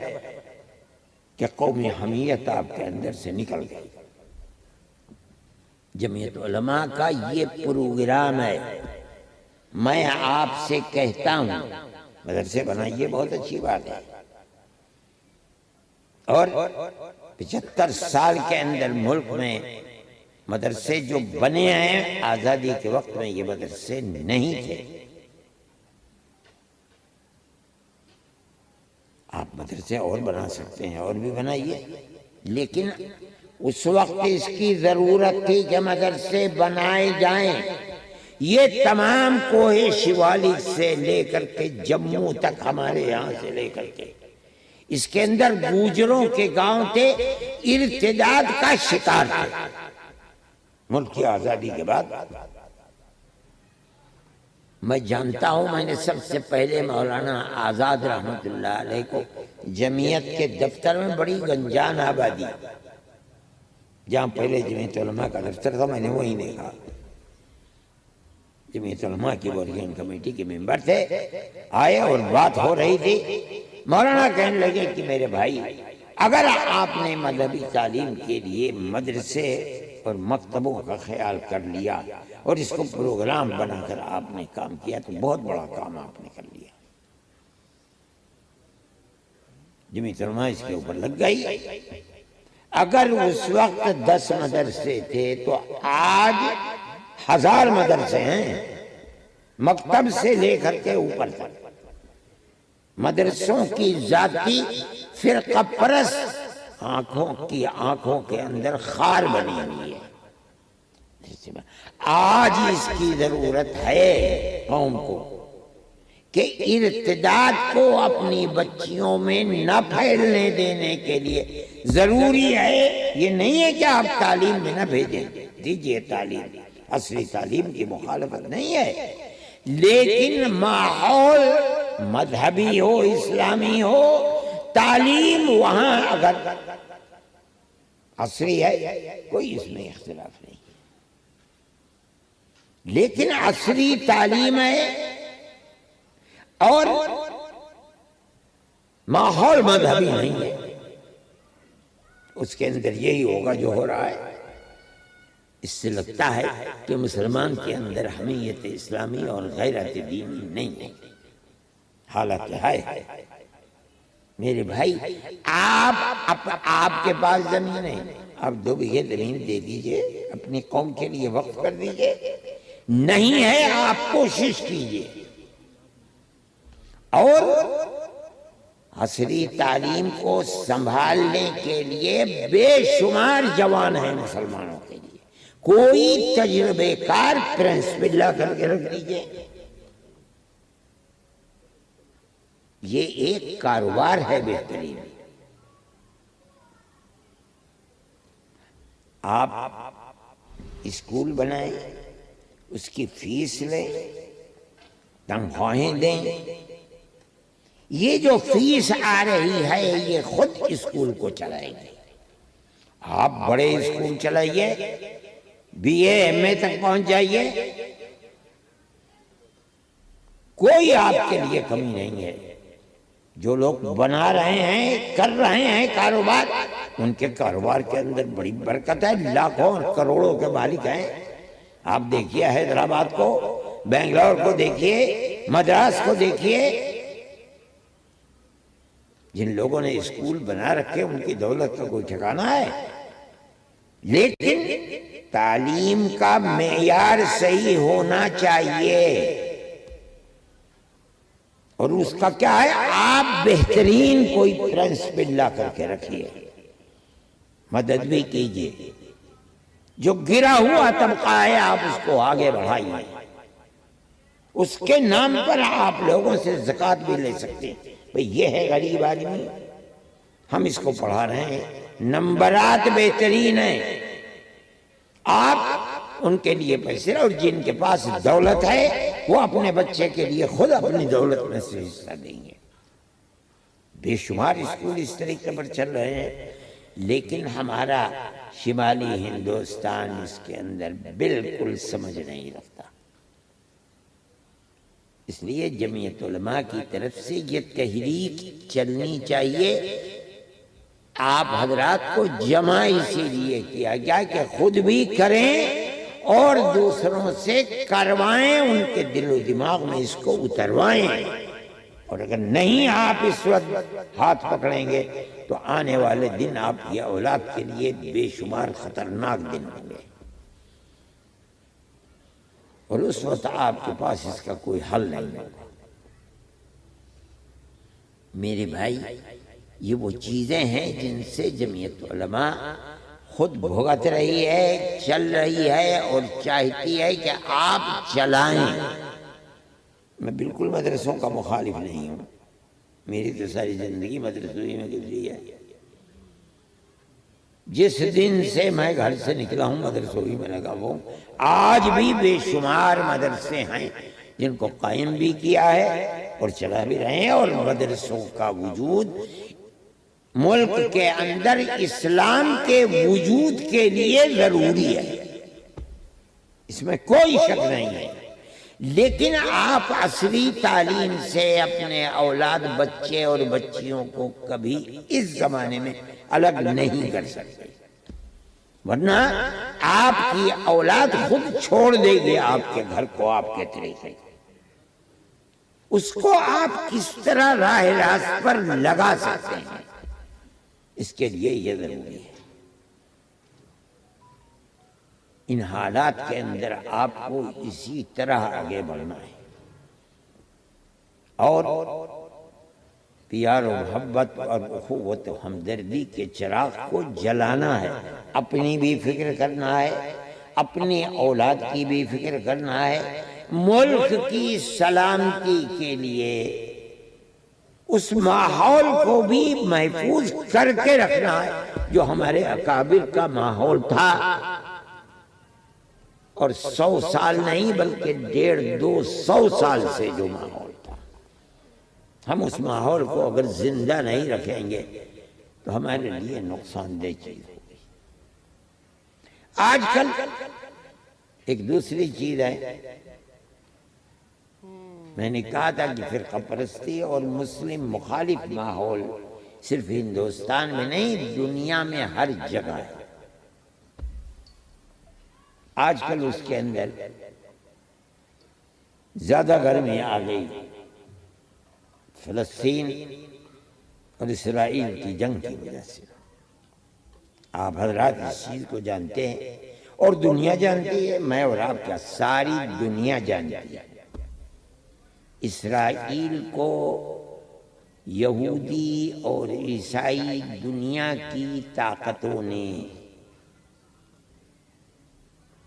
کہ قومی حمیت آپ کے اندر سے نکل گئی۔ جمعیت علماء کا یہ پروگرام ہے۔ میں آپ سے کہتا ہوں مدرسے بنائیے، بہت اچھی بات ہے، اور 75 سال کے اندر ملک میں مدرسے جو بنے ہیں، آزادی کے وقت میں یہ مدرسے نہیں تھے۔ آپ مدرسے اور بنا سکتے ہیں، اور بھی بنائیے، لیکن اس وقت اس کی ضرورت تھی کہ مدرسے بنائے جائیں۔ یہ تمام کوہ شوالی سے لے کر کے جموں تک، ہمارے یہاں سے لے کر کے، اس کے اندر گوجروں کے گاؤں تھے، ارتداد کا شکار تھے۔ ملک کی آزادی کے بعد میں جانتا ہوں، میں نے سب سے پہلے مولانا آزاد رحمت اللہ علیہ کو جمعیت کے دفتر میں، بڑی گنجان آبادی جہاں پہلے جمعیت علماء کا دفتر تھا، میں نے وہیں دیکھا۔ جمعیت علماء کی ورکنگ کمیٹی کے ممبر تھے، آئے اور بات ہو رہی تھی۔ مولانا کہنے لگے کہ میرے بھائی، اگر آپ نے مذہبی تعلیم کے لیے مدرسے اور مکتبوں کا خیال کر لیا اور اس کو پروگرام بنا کر آپ نے کام کیا تو بہت بڑا کام آپ نے کر لیا۔ جمعیت علماء اس کے اوپر لگ گئی۔ اگر اس وقت 10 مدرسے تھے تو آج 1000 مدرسے ہیں، مکتب سے لے کر کے اوپر تک۔ مدرسوں کی ذاتی فرقہ پرست آنکھوں کے اندر خار بنی ہوئی ہے۔ آج اس کی ضرورت ہے قوم کو کہ ارتداد کو اپنی بچیوں میں نہ پھیلنے دینے کے لیے ضروری ہے۔ یہ نہیں ہے کہ آپ تعلیم میں نہ بھیجیں، دیجئے تعلیم، عصری تعلیم کی مخالفت نہیں ہے، لیکن ماحول مذہبی ہو، اسلامی ہو، تعلیم وہاں اگر عصری ہے کوئی اس میں اختلاف نہیں، لیکن عصری تعلیم ہے اور ماحول مذہبی نہیں ہے، اس کے اندر یہی ہوگا جو ہو رہا ہے۔ اس سے لگتا ہے کہ مسلمان کے اندر حمیت اسلامی اور غیرت دینی نہیں ہے، حالت ہے۔ میرے بھائی، آپ کے پاس زمین ہے، آپ 2 بیگھے زمین دے دیجئے، اپنی قوم کے لیے وقف کر دیجئے۔ نہیں ہے، آپ کوشش کیجئے، اور عصری تعلیم کو سنبھالنے کے لیے بے شمار جوان ہیں مسلمانوں کے لیے، کوئی تجربے کار پرنسپل لا کر کے رکھ دیجئے۔ یہ ایک کاروبار ہے بہترین۔ آپ اسکول بنائیں، اس کی فیس لیں، تنخواہیں دیں. یہ جو فیس آ رہی ہے یہ خود اسکول کو چلائے گی. آپ بڑے اسکول چلائیے، بی اے ایم اے تک پہنچ جائیے، کوئی آپ کے لیے کمی نہیں ہے. جو لوگ بنا رہے ہیں، کر رہے ہیں کاروبار، ان کے کاروبار کے اندر بڑی برکت ہے، لاکھوں اور کروڑوں کے مالک ہیں. آپ دیکھیے حیدرآباد کو، بنگلور کو دیکھیے، مدراس کو دیکھیے. جن لوگوں نے اسکول بنا رکھے ان کی دولت کا کوئی ٹھکانہ ہے. لیکن تعلیم کا معیار صحیح ہونا چاہیے، اور اس کا کیا ہے؟ آپ بہترین کوئی پرنسپل لا کر کے رکھیے، مدد بھی کیجیے. جو گرا ہوا طبقہ ہے آپ اس کو آگے بڑھائیے. اس کے نام پر آپ لوگوں سے زکوٰۃ بھی لے سکتے ہیں. بھئی یہ ہے غریب آدمی، ہم اس کو پڑھا رہے ہیں، نمبرات بہترین ہیں، آپ ان کے لیے پیسے. اور جن کے پاس دولت ہے وہ اپنے بچے کے لیے خود اپنی دولت میں سے حصہ دیں گے. بے شمار اسکول اس طریقے پر چل رہے ہیں، لیکن ہمارا شمالی ہندوستان اس کے اندر بالکل سمجھ نہیں رکھتا. اس لیے جمعیت علماء کی طرف سے یہ تحریک چلنی چاہیے. آپ حضرات کو جمع اسی لیے کیا گیا کہ خود بھی کریں اور دوسروں سے کروائیں، ان کے دل و دماغ میں اس کو اتروائیں. اور اگر نہیں آپ اس وقت ہاتھ پکڑیں گے تو آنے والے دن آپ کی اولاد کے لیے بے شمار خطرناک دن ہوں گے، اور اس وقت آپ کے پاس اس کا کوئی حل نہیں ہوگا. میرے بھائی، یہ وہ چیزیں ہیں جن سے جمعیت علماء خود بھگت رہی ہے، چل رہی ہے، اور چاہتی ہے کہ آپ چلائیں. میں بالکل مدرسوں کا مخالف نہیں ہوں، میری تو ساری زندگی مدرسوں میں گزری ہے. جس دن سے میں گھر سے نکلا ہوں مدرسوں ہی میں لگا ہوں. آج بھی بے شمار مدرسے ہیں جن کو قائم بھی کیا ہے اور چلا بھی رہے ہیں. اور مدرسوں کا وجود ملک کے اندر اسلام کے وجود کے لیے ضروری ہے، اس میں کوئی شک نہیں ہے. لیکن آپ عصری تعلیم سے اپنے اولاد، بچے اور بچیوں کو کبھی اس زمانے میں الگ نہیں کر سکتے، ورنہ آپ کی اولاد خود چھوڑ دے گی آپ کے گھر کو، آپ کے طریقے. اس کو آپ کس طرح راہ راست پر لگا سکتے ہیں، اس کے لیے یہ ضروری ہے. ان حالات کے اندر آپ کو اسی طرح آگے بڑھنا ہے، اور پیار و محبت اور اخوت و ہمدردی کے چراغ کو جلانا ہے. اپنی بھی فکر کرنا ہے، اپنی اولاد کی بھی فکر کرنا ہے، ملک کی سلامتی کے لیے اس ماحول کو بھی محفوظ کر کے رکھنا ہے جو ہمارے اکابر کا ماحول تھا. اور 100 سال نہیں بلکہ 150-200 سال سے جو ماحول تھا، ہم اس ماحول کو اگر زندہ نہیں رکھیں گے تو ہمارے لیے نقصان دہ چیز ہوگی. آج کل ایک دوسری چیز ہے، میں نے کہا تھا کہ فرقہ پرستی اور مسلم مخالف ماحول صرف ہندوستان میں نہیں دنیا میں ہر جگہ ہے. آج کل اس کے اندر زیادہ گرمی آ گئی، فلسطین اور اسرائیل کی جنگ کی وجہ سے. آپ حضرات اس چیز کو جانتے ہیں اور دنیا جانتی ہے، میں اور آپ کیا ساری دنیا جانتی ہے. اسرائیل کو یہودی اور عیسائی دنیا کی طاقتوں نے،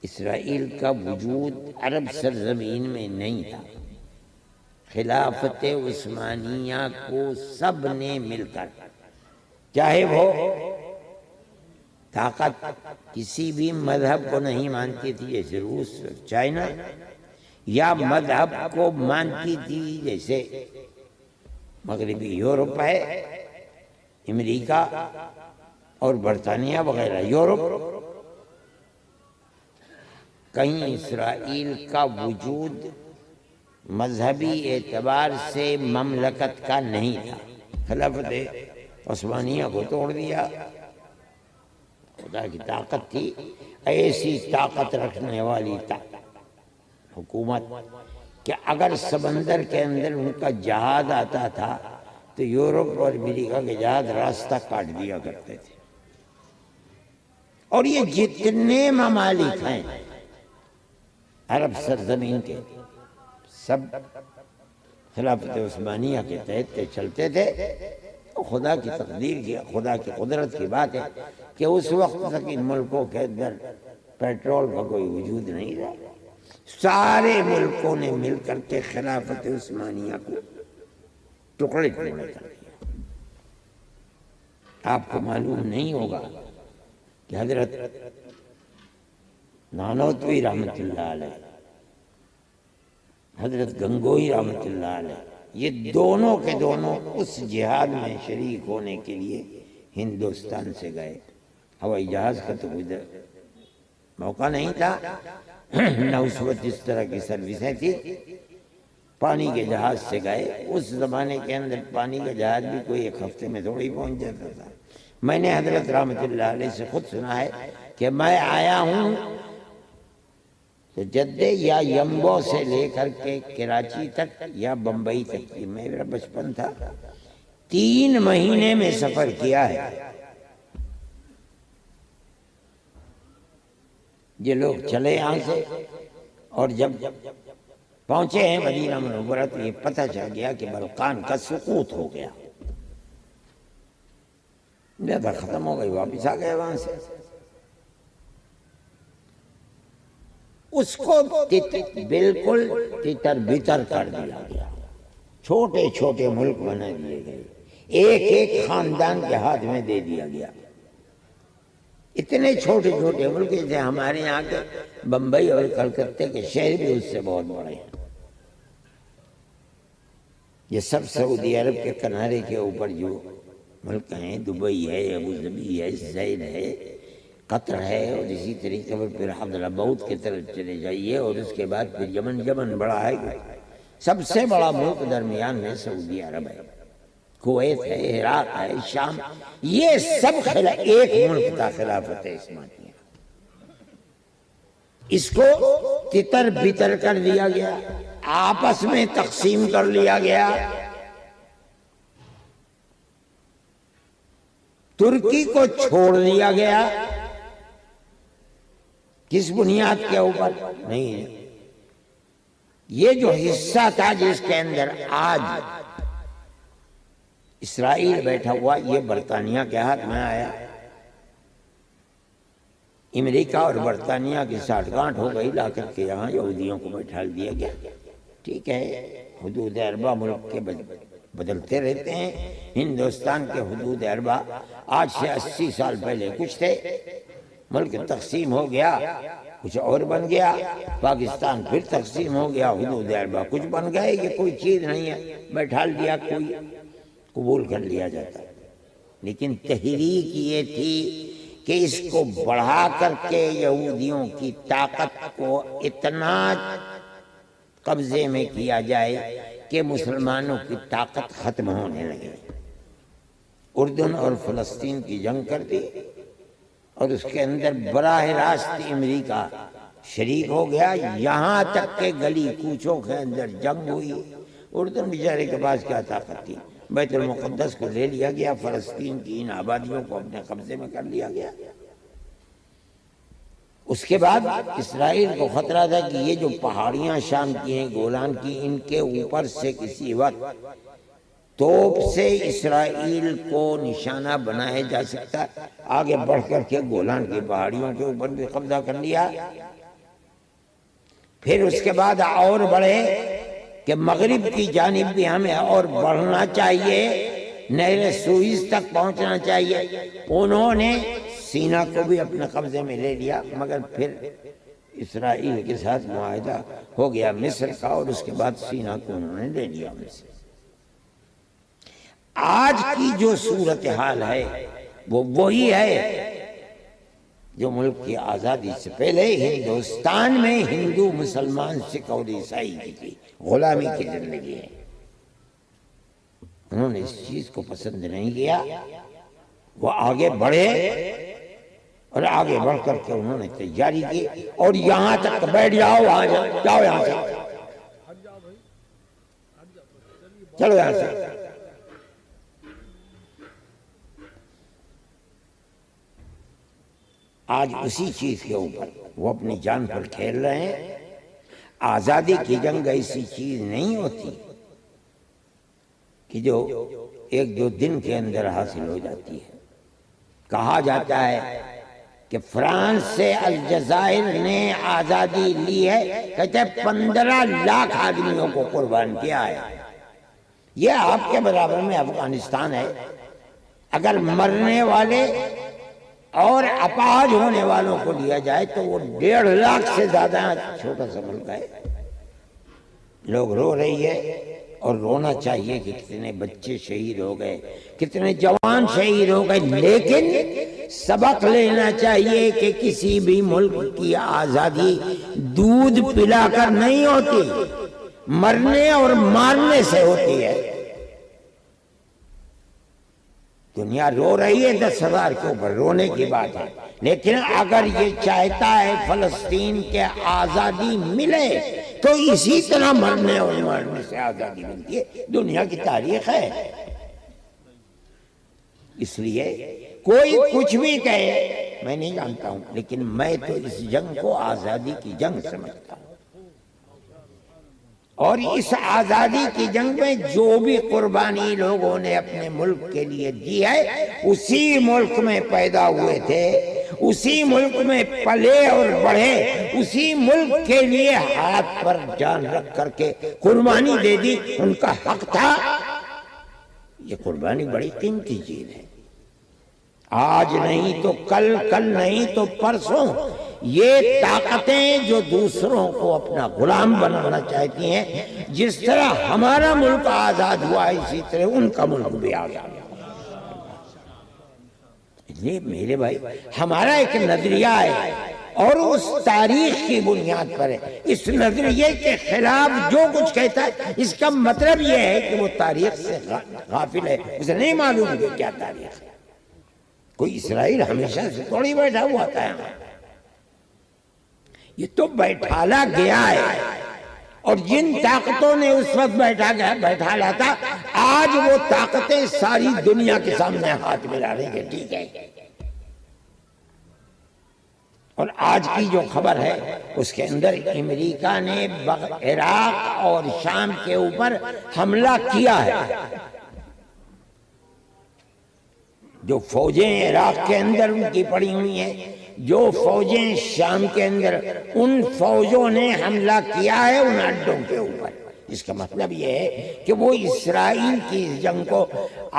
اسرائیل کا وجود عرب سرزمین میں نہیں تھا. خلافت عثمانیہ کو سب نے مل کر، چاہے وہ طاقت کسی بھی مذہب کو نہیں مانتی تھی، جیسے روس، چائنا، یا مذہب کو مانتی تھی جیسے مغربی یورپ ہے، امریکہ اور برطانیہ وغیرہ۔ یورپ کہیں اسرائیل کا وجود مذہبی اعتبار سے مملکت کا نہیں تھا۔ خلافت عثمانیہ کو توڑ دیا، خدا کی طاقت تھی، ایسی طاقت رکھنے والی حکومت کہ اگر سمندر کے اندر ان کا جہاز آتا تھا تو یورپ اور امریکہ کے جہاز راستہ کاٹ دیا کرتے تھے۔ اور یہ جتنے ممالک ہیں عرب سرزمین کے، سب خلافت عثمانیہ کے تحت چلتے تھے۔ خدا کی تقدیر کی، خدا کی قدرت کی بات ہے کہ اس وقت تک ان ملکوں کے اندر پیٹرول کا کوئی وجود نہیں رہا۔ سارے ملکوں نے مل کر کے خلافت عثمانیہ کو ٹکڑے ٹکڑے کر دیا۔ آپ کو معلوم نہیں ہوگا کہ حضرت نانوتوی رحمت اللہ علیہ، حضرت گنگوئی رحمت اللہ علیہ، یہ دونوں کے دونوں اس جہاد میں شریک ہونے کے لیے ہندوستان سے گئے۔ ہوائی جہاز کا تو کوئی موقع نہیں تھا، نہ اس وقت اس طرح کی سروسیں تھی۔ پانی کے جہاز سے گئے۔ اس زمانے کے اندر پانی کا جہاز بھی کوئی ایک ہفتے میں تھوڑی پہنچ جاتا تھا۔ میں نے حضرت رحمت اللہ علیہ سے خود سنا ہے کہ میں آیا ہوں تو جدے یا یمبو سے لے کر کے کراچی تک یا بمبئی تک، میرا بچپن تھا، 3 مہینے میں سفر کیا ہے۔ یہ لوگ چلے یہاں سے، اور جب پہنچے ہیں مدینہ منورہ تو یہ پتہ چل گیا کہ بلقان کا سقوط ہو گیا، زیادہ ختم ہو گئی، واپس آ گئے وہاں سے۔ اس کو بالکل تتر بتر کر دیا گیا، چھوٹے چھوٹے ملک بنا دیے گئے، ایک ایک خاندان کے ہاتھ میں دے دیا گیا۔ اتنے چھوٹے چھوٹے ملک جیسے ہمارے یہاں کے بمبئی اور کلکتے کے شہر بھی اس سے بہت بڑے ہیں۔ یہ سب سعودی عرب کے کنارے کے اوپر جو ملک ہیں، دبئی ہے، ابوظبی ہے، زید ہے، قطر ہے، اور اسی طریقے پر پھر حضرموت کی طرف چلے جائیے، اور اس کے بعد پھر یمن بڑا ہے۔ سب سے بڑا ملک درمیان میں سعودی عرب ہے، کویت ہے، عراق ہے، شام، یہ سب ایک ملک تھا خلافت عثمانیہ۔ اس کو تتر بتر کر دیا گیا، آپس میں تقسیم کر لیا گیا۔ ترکی کو چھوڑ دیا گیا، کس بنیاد کے اوپر نہیں، یہ جو حصہ تھا جس کے اندر آج اسرائیل بیٹھا ہوا، یہ برطانیہ کے ہاتھ میں آیا۔ امریکہ اور برطانیہ کی ساٹھ گانٹھ ہو گئی، لا کر کے یہاں یہودیوں کو بیٹھا دیا گیا۔ ٹھیک ہے، حدود اربع ملک کے بدلتے رہتے ہیں۔ ہندوستان کے حدود اربع آج سے 80 سال پہلے کچھ تھے، ملک تقسیم ہو گیا، کچھ اور بن گیا، پاکستان پھر تقسیم ہو گیا، حدود اربع کچھ بن گئے۔ یہ کوئی چیز نہیں ہے بیٹھا دیا کوئی قبول کر لیا جاتا، لیکن تحریک یہ تھی کہ اس کو بڑھا کر کے یہودیوں کی طاقت کو اتنا قبضے میں کیا جائے کہ مسلمانوں کی طاقت ختم ہونے لگے۔ اردن اور فلسطین کی جنگ کر دی، اور اس کے اندر براہ راست امریکہ شریک ہو گیا، یہاں تک کہ گلی کوچوں کے اندر جنگ ہوئی۔ اردن بیچارے کے پاس کیا طاقت تھی، بیت المقدس کو لے لیا گیا، فلسطین کی ان آبادیوں کو اپنے قبضے میں کر لیا گیا۔ اس کے بعد اسرائیل کو خطرہ تھا کہ یہ جو پہاڑیاں شام کی ہیں، گولان کی، ان کے اوپر سے کسی وقت توپ سے اسرائیل کو نشانہ بنایا جا سکتا۔ آگے بڑھ کر کے گولان کی پہاڑیوں کے اوپر بھی قبضہ کر لیا۔ پھر اس کے بعد اور بڑھے کہ مغرب کی جانب بھی ہمیں اور بڑھنا چاہیے، نہر سوئز تک پہنچنا چاہیے۔ انہوں نے سینا کو بھی اپنے قبضے میں لے لیا، مگر پھر اسرائیل کے ساتھ معاہدہ ہو گیا مصر کا، اور اس کے بعد سینا کو انہوں نے لے لیا ان سے۔ آج کی جو صورتحال ہے وہ وہی ہے جو ملک کی آزادی سے پہلے ہندوستان میں ہندو مسلمان سکھ اور عیسائی کی تھی، غلامی کی زندگی ہے۔ انہوں نے اس چیز کو پسند نہیں کیا، وہ آگے بڑھے اور آگے بڑھ کر کے انہوں نے تیاری کی، اور یہاں تک بیٹھ جاؤ، جاؤ یہاں سے، چلو یہاں سے۔ آج اسی چیز کے اوپر وہ اپنی جان پر کھیل رہے ہیں۔ آزادی کی جنگ ایسی چیز نہیں ہوتی کہ جو ایک دو دن کے اندر حاصل ہو جاتی ہے۔ کہا جاتا ہے کہ فرانس سے الجزائر نے آزادی لی ہے، کہتے ہیں 15 لاکھ آدمیوں کو قربان کیا ہے۔ یہ آپ کے برابر میں افغانستان ہے۔ اگر مرنے والے اور اپاہج ہونے والوں کو لیا جائے تو وہ 1.5 لاکھ سے زیادہ چھوٹا سا ملک ہے۔ لوگ رو رہی ہے، اور رونا چاہیے کہ کتنے بچے شہید ہو گئے، کتنے جوان شہید ہو گئے، لیکن سبق لینا چاہیے کہ کسی بھی ملک کی آزادی دودھ پلا کر نہیں ہوتی، مرنے اور مارنے سے ہوتی ہے۔ دنیا رو رہی ہے 10,000 کے اوپر، رونے کی بات ہے، لیکن اگر یہ چاہتا ہے فلسطین کے آزادی ملے تو اسی طرح مرنے اور مارنے سے آزادی ملتی ہے۔ دنیا کی تاریخ ہے۔ اس لیے کوئی کچھ بھی کہے، میں نہیں جانتا ہوں، لیکن میں تو اس جنگ کو آزادی کی جنگ سمجھتا ہوں، اور اس آزادی کی جنگ میں جو بھی قربانی لوگوں نے اپنے ملک کے لیے دی ہے، اسی ملک میں پیدا ہوئے تھے، اسی ملک میں پلے اور بڑھے، اسی ملک کے لیے ہاتھ پر جان رکھ کر کے قربانی دے دی، ان کا حق تھا۔ یہ قربانی بڑی قیمتی چیز ہے۔ آج نہیں تو کل، کل نہیں تو پرسوں، یہ طاقتیں جو دوسروں کو اپنا غلام بنانا چاہتی ہیں، جس طرح ہمارا ملک آزاد ہوا ہے اسی طرح ان کا ملک بھی آزاد ہوا۔ یہ میرے بھائی ہمارا ایک نظریہ ہے، اور اس تاریخ کی بنیاد پر ہے۔ اس نظریے کے خلاف جو کچھ کہتا ہے، اس کا مطلب یہ ہے کہ وہ تاریخ سے غافل ہے، اسے نہیں معلوم کہ کیا تاریخ ہے۔ کوئی اسرائیل ہمیشہ سے تھوڑی بیٹھا ہوا تھا، یہ تو بیٹھالا گیا ہے، اور جن طاقتوں نے اس وقت بیٹھالا تھا، آج وہ طاقتیں ساری دنیا کے سامنے ہاتھ ملا رہی ہیں، ٹھیک ہے۔ اور آج کی جو خبر ہے اس کے اندر امریکہ نے عراق اور شام کے اوپر حملہ کیا ہے۔ جو فوجیں عراق کے اندر ان کی پڑی ہوئی ہیں، جو فوجیں شام کے اندر، ان فوجوں نے حملہ کیا ہے ان اڈوں کے اوپر۔ اس کا مطلب یہ ہے کہ وہ اسرائیل کی اس جنگ کو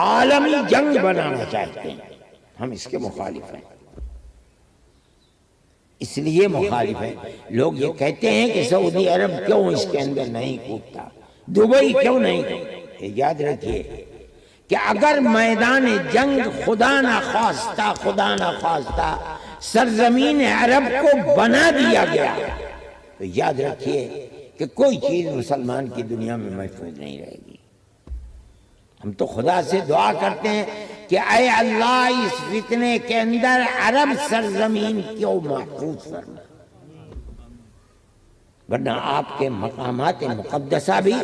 عالمی جنگ بنانا چاہتے ہیں۔ ہم اس کے مخالف ہیں، اس لیے مخالف ہیں۔ لوگ یہ کہتے ہیں کہ سعودی عرب کیوں اس کے اندر نہیں کودتا، دبئی کیوں نہیں کودتا۔ یاد رکھیے کہ اگر میدان جنگ خدا نہ خواستہ سرزمین عرب کو بنا دیا گیا تو یاد رکھیے کہ کوئی چیز مسلمان کی دنیا میں محفوظ نہیں رہے گی۔ ہم تو خدا سے دعا کرتے ہیں کہ اے اللہ اس فتنے کے اندر عرب سرزمین کو محفوظ فرما، ورنہ آپ کے مقامات مقدسہ بھی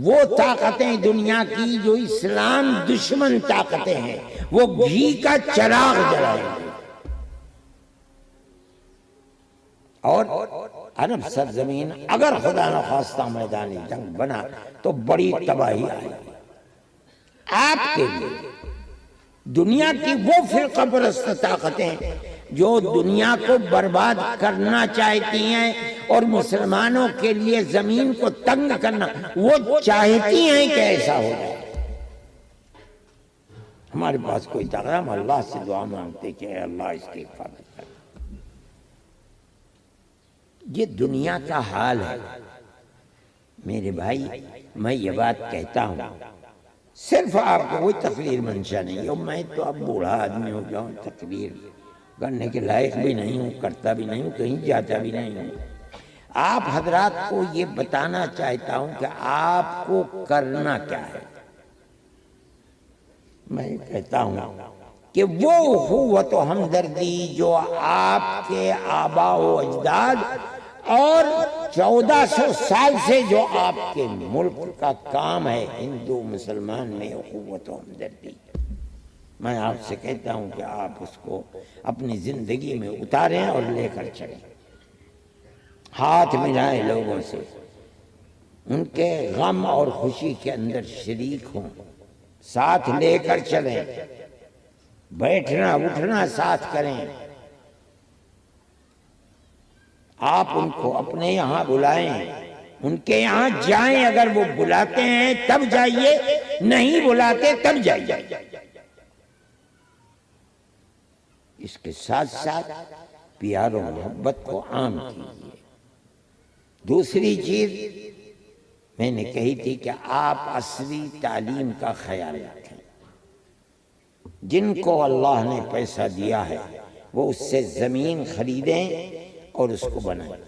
وہ طاقتیں دنیا کی جو اسلام دشمن طاقتیں ہیں، وہ گھی کا چراغ جلائیں گے، اور عرب سرزمین اگر خدا نخواستہ میدان جنگ بنا تو بڑی تباہی آئے گی آپ کے لیے۔ دنیا کی وہ فرقہ پرست طاقتیں جو دنیا کو برباد کرنا چاہتی ہیں اور مسلمانوں کے لیے زمین کو تنگ کرنا، وہ چاہتی ہیں کہ ایسا ہو جائے۔ ہمارے پاس کوئی طاقت، ہم اللہ سے دعا مانگتے کہ اے اللہ اس کی حفاظت کر۔ یہ دنیا کا حال ہے میرے بھائی۔ میں یہ بات کہتا ہوں، صرف آپ کو کوئی تقریر منشا نہیں ہو، میں تو اب بوڑھا آدمی ہو جاؤں، تقریر کرنے کے لائق بھی نہیں ہوں، کرتا بھی نہیں ہوں، کہیں جاتا بھی نہیں ہوں۔ آپ حضرات کو یہ بتانا چاہتا ہوں کہ آپ کو کرنا کیا ہے۔ میں کہتا ہوں کہ وہ اخوت و ہمدردی جو آپ کے آباء و اجداد اور 1400 سال سے جو آپ کے ملک کا کام ہے، ہندو مسلمان میں اخوت و ہمدردی، میں آپ سے کہتا ہوں کہ آپ اس کو اپنی زندگی میں اتاریں اور لے کر چلیں، ہاتھ ملائیں لوگوں سے، ان کے غم اور خوشی کے اندر شریک ہوں، ساتھ لے کر چلیں، بیٹھنا اٹھنا ساتھ کریں۔ آپ ان کو اپنے یہاں بلائیں، ان کے یہاں جائیں، اگر وہ بلاتے ہیں تب جائیے، نہیں بلاتے تب جائیے۔ اس کے ساتھ ساتھ پیار و محبت کو عام کیجیے۔ دوسری چیز میں نے کہی تھی کہ آپ عصری تعلیم کا خیال رکھیں۔ جن کو اللہ نے پیسہ دیا ہے وہ اس سے زمین خریدیں اور اس کو بنائیں۔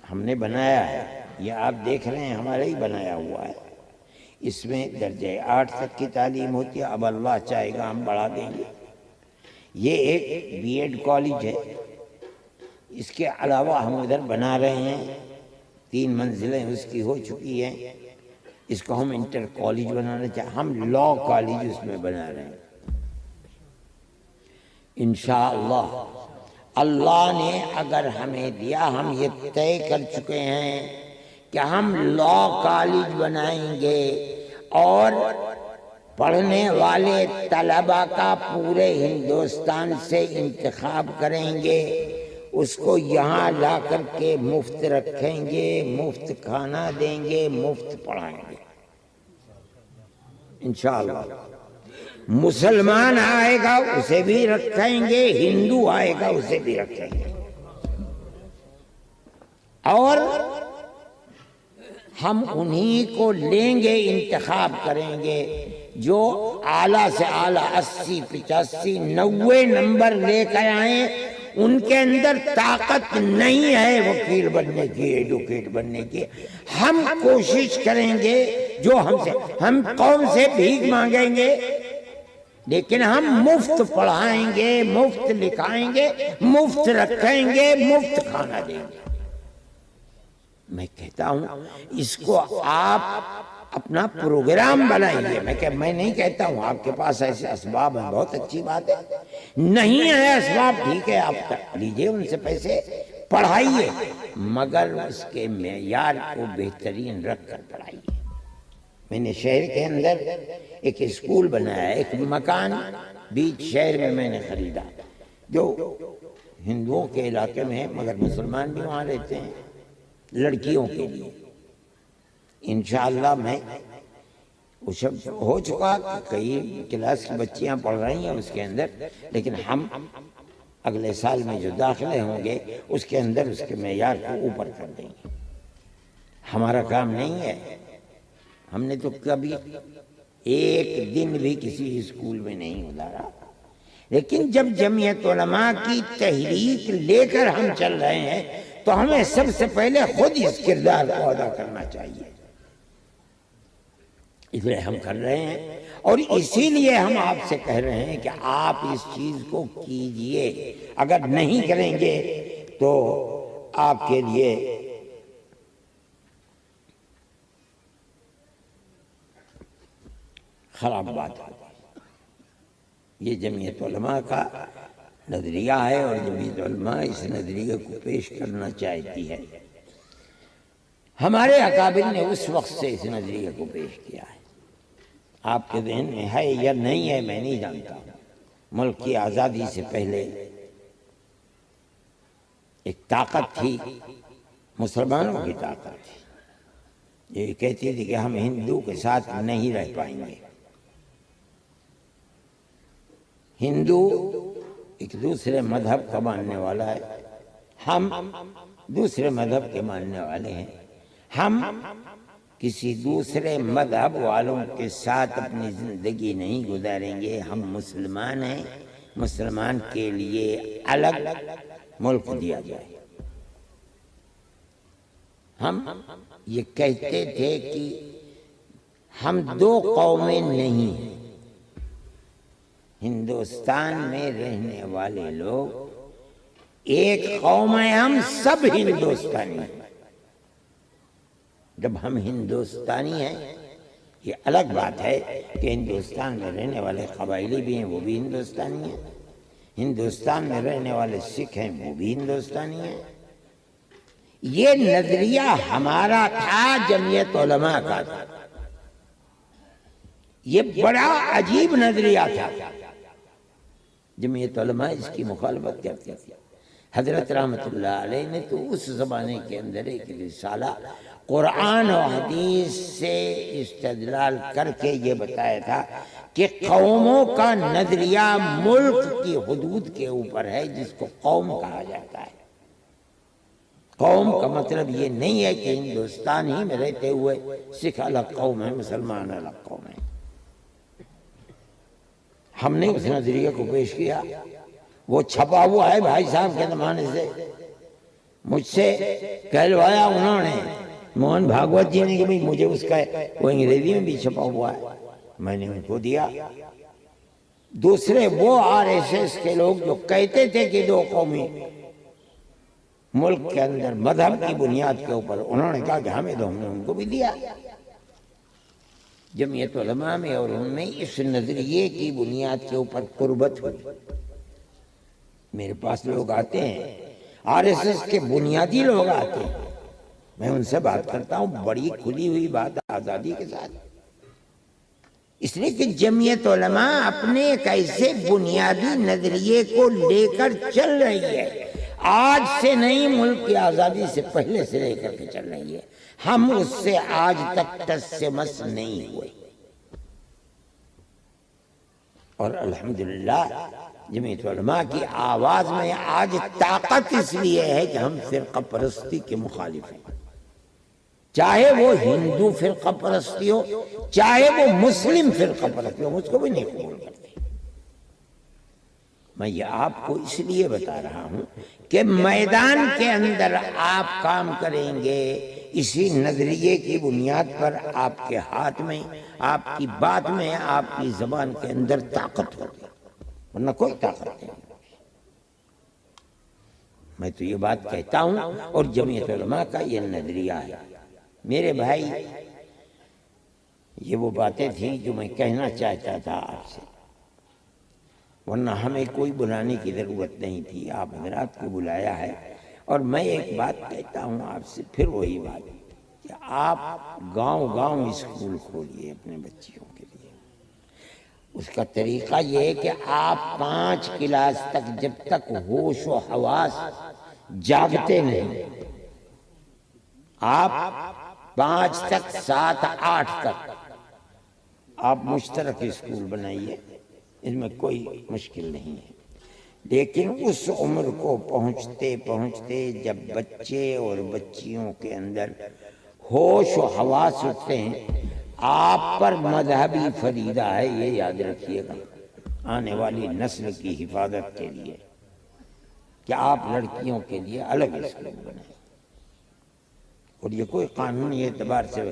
ہم نے بنایا ہے، یہ آپ دیکھ رہے ہیں ہمارا ہی بنایا ہوا ہے۔ اس میں درجہ 8 تک کی تعلیم ہوتی ہے، اب اللہ چاہے گا ہم بڑھا دیں گے۔ یہ ایک بی ایڈ کالج ہے، اس کے علاوہ ہم ادھر بنا رہے ہیں، 3 منزلیں اس کی ہو چکی ہیں، اس کو ہم انٹر کالج بنانا چاہتے ہیں، ہم لا کالج اس میں بنا رہے ہیں۔ انشاءاللہ اللہ نے اگر ہمیں دیا، ہم یہ طے کر چکے ہیں کہ ہم لا کالج بنائیں گے اور پڑھنے والے طلباء کا پورے ہندوستان سے انتخاب کریں گے، اس کو یہاں لا کر کے مفت رکھیں گے، مفت کھانا دیں گے، مفت پڑھائیں گے انشاءاللہ۔ مسلمان آئے گا اسے بھی رکھیں گے، ہندو آئے گا اسے بھی رکھیں گے، اور ہم انہی کو لیں گے، انتخاب کریں گے جو اعلیٰ سے اعلیٰ 80 85 90 نمبر لے کر آئیں۔ ان کے اندر طاقت نہیں ہے وکیل بننے کی، ایڈوکیٹ بننے کی، ہم کوشش کریں گے جو ہم قوم سے بھیک مانگیں گے، لیکن ہم مفت پڑھائیں گے، مفت لکھائیں گے، مفت رکھیں گے، مفت کھانا دیں گے۔ میں کہتا ہوں اس کو آپ اپنا پروگرام بنائیے۔ میں نہیں کہتا ہوں آپ کے پاس ایسے اسباب ہیں، بہت اچھی بات ہے، نہیں ہے اسباب ٹھیک ہے، آپ لیجئے ان سے پیسے، پڑھائیے، مگر اس کے معیار کو بہترین رکھ کر پڑھائیے۔ میں نے شہر کے اندر ایک اسکول بنایا ہے، ایک مکان بیچ شہر میں نے خریدا، جو ہندوؤں کے علاقے میں ہے مگر مسلمان بھی وہاں رہتے ہیں، لڑکیوں کے لیے۔ انشاءاللہ میں وہ سب ہو چکا، کئی کلاس کی بچیاں پڑھ رہی ہیں اس کے اندر، لیکن ہم اگلے سال میں جو داخلے ہوں گے اس کے اندر اس کے معیار کو اوپر کر دیں گے۔ ہمارا کام نہیں ہے، ہم نے تو کبھی ایک دن بھی کسی اسکول میں نہیں گزارا، لیکن جب جمعیت علماء کی تحریک لے کر ہم چل رہے ہیں تو ہمیں سب سے پہلے خود اس کردار کو ادا کرنا چاہیے، اس لیے ہم کر رہے ہیں، اور اسی لیے ہم آپ سے کہہ رہے ہیں کہ آپ اس چیز کو کیجئے۔ اگر نہیں کریں گے تو آپ کے لیے خراب بات ہے۔ یہ جمعیت علماء کا نظریہ ہے اور جمعیت علماء اس نظریے کو پیش کرنا چاہتی ہے۔ ہمارے اکابر نے اس وقت سے اس نظریے کو پیش کیا ہے، آپ کے ذہن میں ہے یا نہیں ہے میں نہیں جانتا، ملک کی آزادی سے پہلے ایک طاقت تھی، مسلمانوں کی طاقت تھی، یہ کہتی تھی کہ ہم ہندو کے ساتھ نہیں رہ پائیں گے، ہندو ایک دوسرے مذہب کا ماننے والا ہے، ہم دوسرے مذہب کے ماننے والے ہیں۔ ہم کسی دوسرے مذہب والوں کے ساتھ اپنی زندگی نہیں گزاریں گے۔ ہم مسلمان ہیں، مسلمان کے لیے الگ ملک دیا جائے۔ ہم یہ کہتے تھے کہ ہم دو قومیں نہیں ہیں، ہندوستان میں رہنے والے لوگ ایک قوم ہیں، ہم سب ہندوستانی ہیں۔ جب ہم ہندوستانی ہیں، یہ الگ بات ہے کہ ہندوستان میں رہنے والے قبائلی بھی ہیں، وہ بھی ہندوستانی ہیں، ہندوستان میں رہنے والے سکھ ہیں، وہ بھی ہندوستانی ہیں۔ یہ نظریہ ہمارا تھا، جمعیت علماء کا تھا۔ یہ بڑا عجیب نظریہ تھا، جمعیت علماء اس کی مخالفت کرتی تھی۔ حضرت رحمت اللہ علیہ نے تو اس زمانے کے اندر ایک رسالہ قرآن و حدیث سے استدلال کر کے یہ بتایا تھا کہ قوموں کا نظریہ ملک کی حدود کے اوپر ہے، جس کو قوم کہا جاتا ہے۔ قوم کا مطلب یہ نہیں ہے کہ ہندوستان ہی میں رہتے ہوئے سکھ الگ قوم ہے، مسلمان الگ قوم ہے۔ ہم نے اس نظریے کو پیش کیا، وہ چھپا ہوا ہے بھائی صاحب کے زمانے سے، مجھ سے کہلوایا انہوں نے، موہن بھاگوت جی نے، کہ بھئی مجھے اس کا وہ انگریزی میں بھی چھپا ہوا ہے، میں نے ان کو دیا۔ دوسرے وہ RSS کے لوگ جو کہتے تھے کہ دو قومی ملک کے اندر مذہب کی بنیاد کے اوپر، انہوں نے کہا کہ ہمیں دو، ہم نے ان کو بھی دیا۔ جمعیت علماء میں اور ان میں اس نظریے کی بنیاد کے اوپر قربت ہوئی۔ میرے پاس لوگ آتے ہیں، RSS کے بنیادی لوگ آتے ہیں، میں ان سے بات کرتا ہوں بڑی کھلی ہوئی بات، آزادی کے ساتھ، اس لیے کہ جمعیت علماء اپنے ایک ایسے بنیادی نظریے کو لے کر چل رہی ہے، آج سے نہیں، ملک کی آزادی سے پہلے سے لے کر کے چل رہی ہے۔ ہم اس سے آج تک ٹس سے مس نہیں ہوئے، اور الحمدللہ جمعیت علماء کی آواز میں آج طاقت اس لیے ہے کہ ہم فرقہ پرستی کے مخالف ہیں، چاہے وہ ہندو فرقہ پرستی ہو، چاہے وہ مسلم فرقہ پرستی ہو، اس کو بھی نہیں قبول کرتے۔ میں یہ آپ کو اس لیے بتا رہا ہوں کہ میدان کے اندر آپ کام کریں گے، اسی نظریے کی بنیاد پر آپ کے ہاتھ میں، آپ کی بات میں، آپ کی زبان کے اندر طاقت ہوگی، ورنہ کوئی طاقت نہیں۔ میں تو یہ بات کہتا ہوں، اور جمعیت علماء کا یہ نظریہ ہے۔ میرے بھائی، یہ وہ باتیں تھیں جو میں کہنا چاہتا تھا آپ سے، ورنہ ہمیں کوئی بلانے کی ضرورت نہیں تھی، آپ حضرات کو بلایا ہے۔ اور میں ایک بات کہتا ہوں آپ سے، پھر وہی بات کہ آپ گاؤں گاؤں اسکول کھولیے اپنے بچیوں کے لیے۔ اس کا طریقہ یہ ہے کہ آپ 5 کلاس تک، جب تک ہوش و حواس جاگتے نہیں، آپ 5 تک، 7، 8 تک آپ مشترک اسکول بنائیے، اس میں کوئی مشکل نہیں ہے۔ لیکن اس عمر کو پہنچتے پہنچتے جب بچے اور بچیوں کے اندر ہوش و حواس اٹھتے ہیں، آپ پر مذہبی فریضہ ہے، یہ یاد رکھیے گا، آنے والی نسل کی حفاظت کے لیے، کہ آپ لڑکیوں کے لیے الگ اسکول بنائیں۔ اور یہ کوئی قانونی اعتبار سے،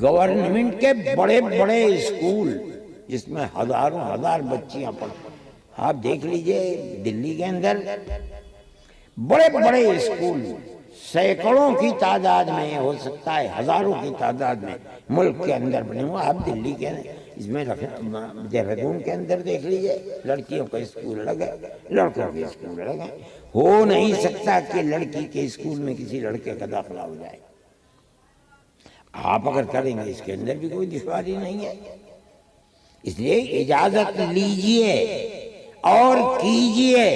گورنمنٹ کے بڑے بڑے اسکول جس میں ہزاروں ہزار بچیاں پڑھتی، آپ دیکھ لیجئے دلی کے اندر بڑے بڑے اسکول سینکڑوں کی تعداد میں، ہو سکتا ہے ہزاروں کی تعداد میں ملک کے اندر بنے ہوئے۔ آپ دلی کے اس میں دہرادون کے اندر دیکھ لیجئے، لڑکیوں کا اسکول الگ ہے، لڑکوں کے اسکول الگ ہے۔ ہو نہیں سکتا کہ لڑکی کے اسکول میں کسی لڑکے کا داخلہ ہو جائے۔ آپ اگر کریں گے اس کے اندر بھی کوئی دشواری نہیں ہے، اس لیے اجازت لیجئے اور کیجئے،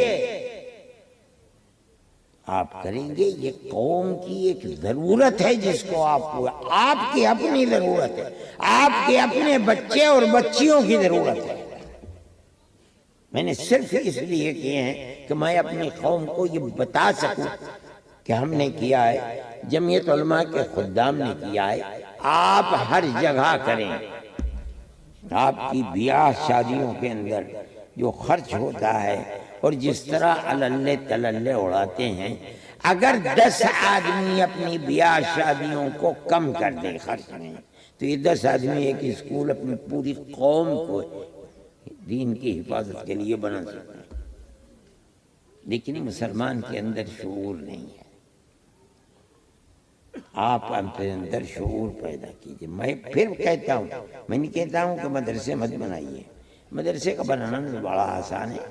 آپ کریں گے۔ یہ قوم کی ایک ضرورت ہے جس کو آپ کی اپنی ضرورت ہے، آپ کے اپنے بچے اور بچیوں کی ضرورت ہے۔ میں نے صرف اس لیے کیے ہیں کہ میں اپنی قوم کو یہ بتا سکوں کہ ہم نے کیا ہے، جمعیت علماء کے خدام نے کیا ہے۔ آپ ہر جگہ کریں، آپ کی بیاہ شادیوں کے اندر جو خرچ ہوتا ہے اور جس طرح اللہ تللے اڑاتے ہیں، اگر 10 آدمی اپنی بیاہ شادیوں کو کم کر دیں خرچ میں، تو یہ 10 آدمی ایک اسکول اپنی پوری قوم کو دین کی حفاظت کے لیے بنا سکتے ہیں۔ لیکن مسلمان کے اندر شعور نہیں ہے۔ آپ اپنے اندر شعور پیدا کیجئے۔ میں پھر کہتا ہوں، میں نہیں کہتا ہوں کہ مدرسے مت بنائیے، مدرسے کا بنانا بڑا آسان ہے،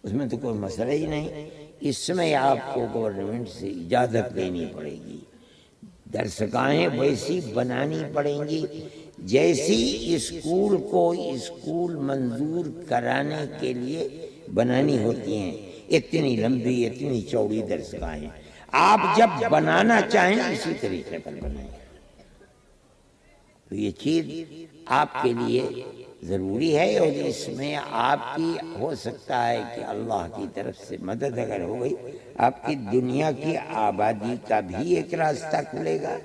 اس میں تو کوئی مسئلہ ہی نہیں۔ اس میں آپ کو گورنمنٹ سے اجازت لینی پڑے گی، درسگاہیں ویسی بنانی پڑیں گی جیسی اسکول کو اسکول منظور کرانے کے لیے بنانی ہوتی ہیں، اتنی لمبی اتنی چوڑی درسگاہیں آپ جب بنانا چاہیں اسی طریقے پر بنائیں۔ تو یہ چیز آپ کے لیے ضروری ہے، اور اس میں آپ کی ہو سکتا ہے کہ اللہ کی طرف سے مدد اگر ہو گئی، آپ کی دنیا کی آبادی کا بھی ایک راستہ کھلے گا،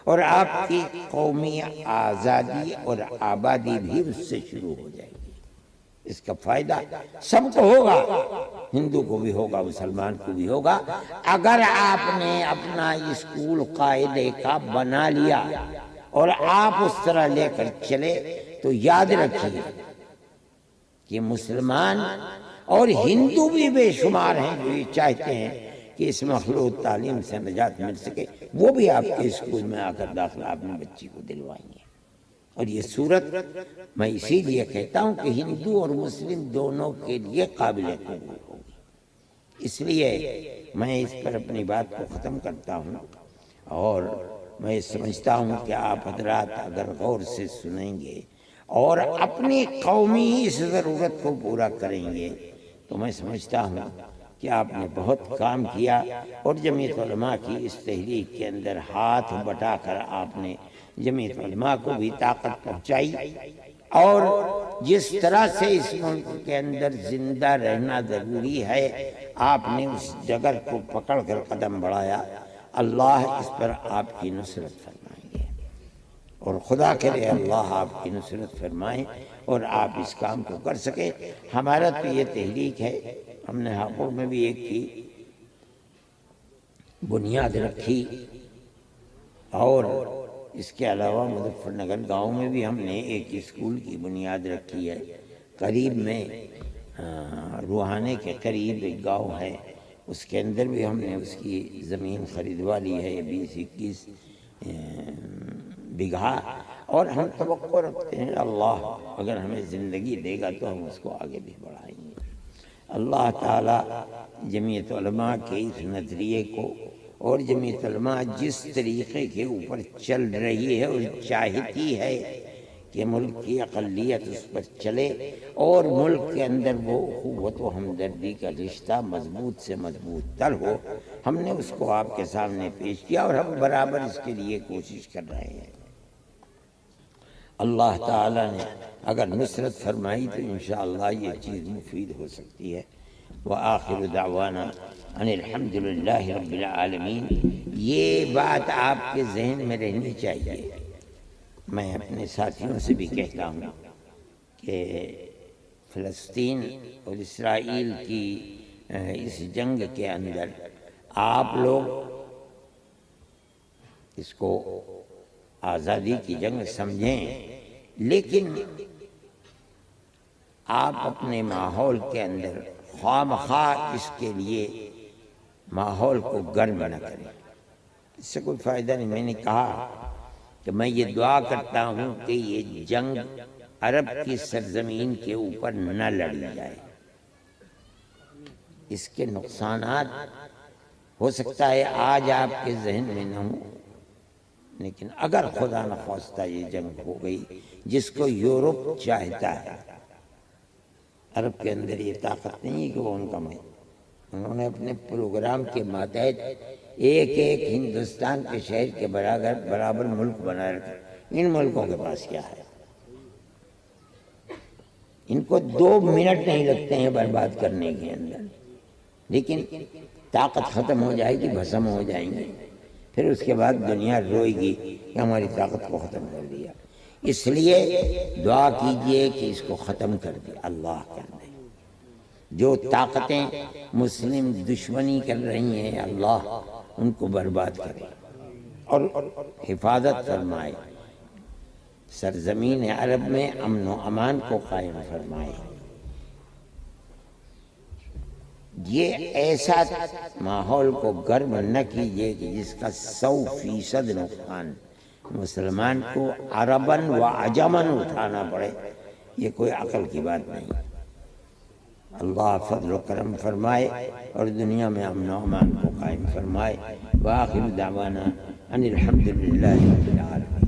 اور آپ کی قومی آزادی اور آبادی بھی اس سے شروع ہو جائے گی۔ اس کا فائدہ سب کو ہوگا، ہندو کو بھی ہوگا، مسلمان کو بھی ہوگا۔ اگر آپ نے اپنا اسکول قاعدے کا بنا لیا اور آپ اس طرح لے کر چلے، تو یاد رکھیے کہ مسلمان اور ہندو بھی بے شمار ہیں جو یہ چاہتے ہیں کہ اس مخلوط تعلیم سے نجات مل سکے، وہ بھی آپ کے اسکول میں آ کر داخلہ اپنی بچی کو دلوائیں گے۔ اور یہ صورت میں اسی لیے کہتا ہوں کہ ہندو اور مسلم دونوں کے لیے قابل قبول ہوگی۔ اس لیے میں اس پر اپنی بات کو ختم کرتا ہوں، اور میں سمجھتا ہوں کہ آپ حضرات اگر غور سے سنیں گے اور اپنی قومی اس ضرورت کو پورا کریں گے، تو میں سمجھتا ہوں کہ آپ نے بہت کام کیا، اور جمعیت علماء کی اس تحریک کے اندر ہاتھ بٹا کر آپ نے جمعیت علماء کو بھی طاقت پہنچائی، اور جس طرح سے اس ملک کے اندر زندہ رہنا ضروری ہے، آپ نے اس جگر کو پکڑ کر قدم بڑھایا۔ اللہ اس پر آپ کی نصرت فرمائیں گے، اور خدا کرے اللہ آپ کی نصرت فرمائیں اور آپ اس کام کو کر سکیں۔ ہمارا تو یہ تحریک ہے، ہم نے ہاپوڑ میں بھی ایک کی بنیاد رکھی، اور اس کے علاوہ مظفر نگر گاؤں میں بھی ہم نے ایک اسکول کی بنیاد رکھی ہے۔ قریب میں روحانے کے قریب ایک گاؤں ہے، اس کے اندر بھی ہم نے اس کی زمین خریدوا لی ہے 20-21 بیگھا، اور ہم توقع رکھتے ہیں اللہ اگر ہمیں زندگی دے گا تو ہم اس کو آگے بھی بڑھائیں گے۔ اللہ تعالیٰ جمعیت علماء کے اس نظریے کو، اور جمعیت علماء جس طریقے کے اوپر چل رہی ہے اور چاہتی ہے کہ ملک کی اقلیت اس پر چلے، اور ملک کے اندر وہ اخوت و ہمدردی کا رشتہ مضبوط سے مضبوط تر ہو، ہم نے اس کو آپ کے سامنے پیش کیا، اور ہم برابر اس کے لیے کوشش کر رہے ہیں۔ اللہ تعالیٰ نے اگر نصرت فرمائی تو انشاءاللہ یہ چیز مفید ہو سکتی ہے۔ وآخر دعوانا ان الحمد للہ رب العالمین۔ یہ بات آپ کے ذہن میں رہنی چاہیے۔ میں اپنے ساتھیوں سے بھی کہتا ہوں کہ فلسطین اور اسرائیل کی اس جنگ کے اندر آپ لوگ اس کو آزادی کی جنگ سمجھیں، لیکن آپ اپنے ماحول کے اندر خواہ مخواہ اس کے لیے ماحول کو گرم نہ کریں، اس سے کوئی فائدہ نہیں۔ میں نے کہا کہ میں یہ دعا کرتا ہوں کہ یہ جنگ عرب کی سرزمین کے اوپر نہ لڑی جائے، اس کے نقصانات ہو سکتا ہے آج آپ کے ذہن میں نہ ہوں، لیکن اگر خدا نخواستہ یہ جنگ ہو گئی جس کو یورپ چاہتا ہے، عرب کے اندر یہ طاقت نہیں ہے کہ وہ ان کا میں، انہوں نے اپنے پروگرام کے ماتحت ایک ایک ہندوستان کے شہر کے برابر ملک بنا رکھا۔ ان ملکوں کے پاس کیا ہے؟ ان کو 2 منٹ نہیں لگتے ہیں برباد کرنے کے اندر، لیکن طاقت ختم ہو جائے گی، بھسم ہو جائیں گے، پھر اس کے بعد دنیا روئے گی کہ ہماری طاقت کو ختم کر دیا۔ اس لیے دعا کیجئے کہ اس کو ختم کر دے، اللہ کر دے۔ جو طاقتیں مسلم دشمنی کر رہی ہیں، اللہ ان کو برباد کرے اور حفاظت فرمائے، سرزمین عرب میں امن و امان کو قائم فرمائے۔ یہ ایسا ماحول کو گرم نہ کیجیے کہ جس کا 100% نقصان مسلمان کو عرباً و عجماً اٹھانا پڑے، یہ کوئی عقل کی بات نہیں۔ اللہ فضل و کرم فرمائے اور دنیا میں امن و امان کو قائم فرمائے۔ وآخر دعوانا ان الحمد للہ رب العالمین۔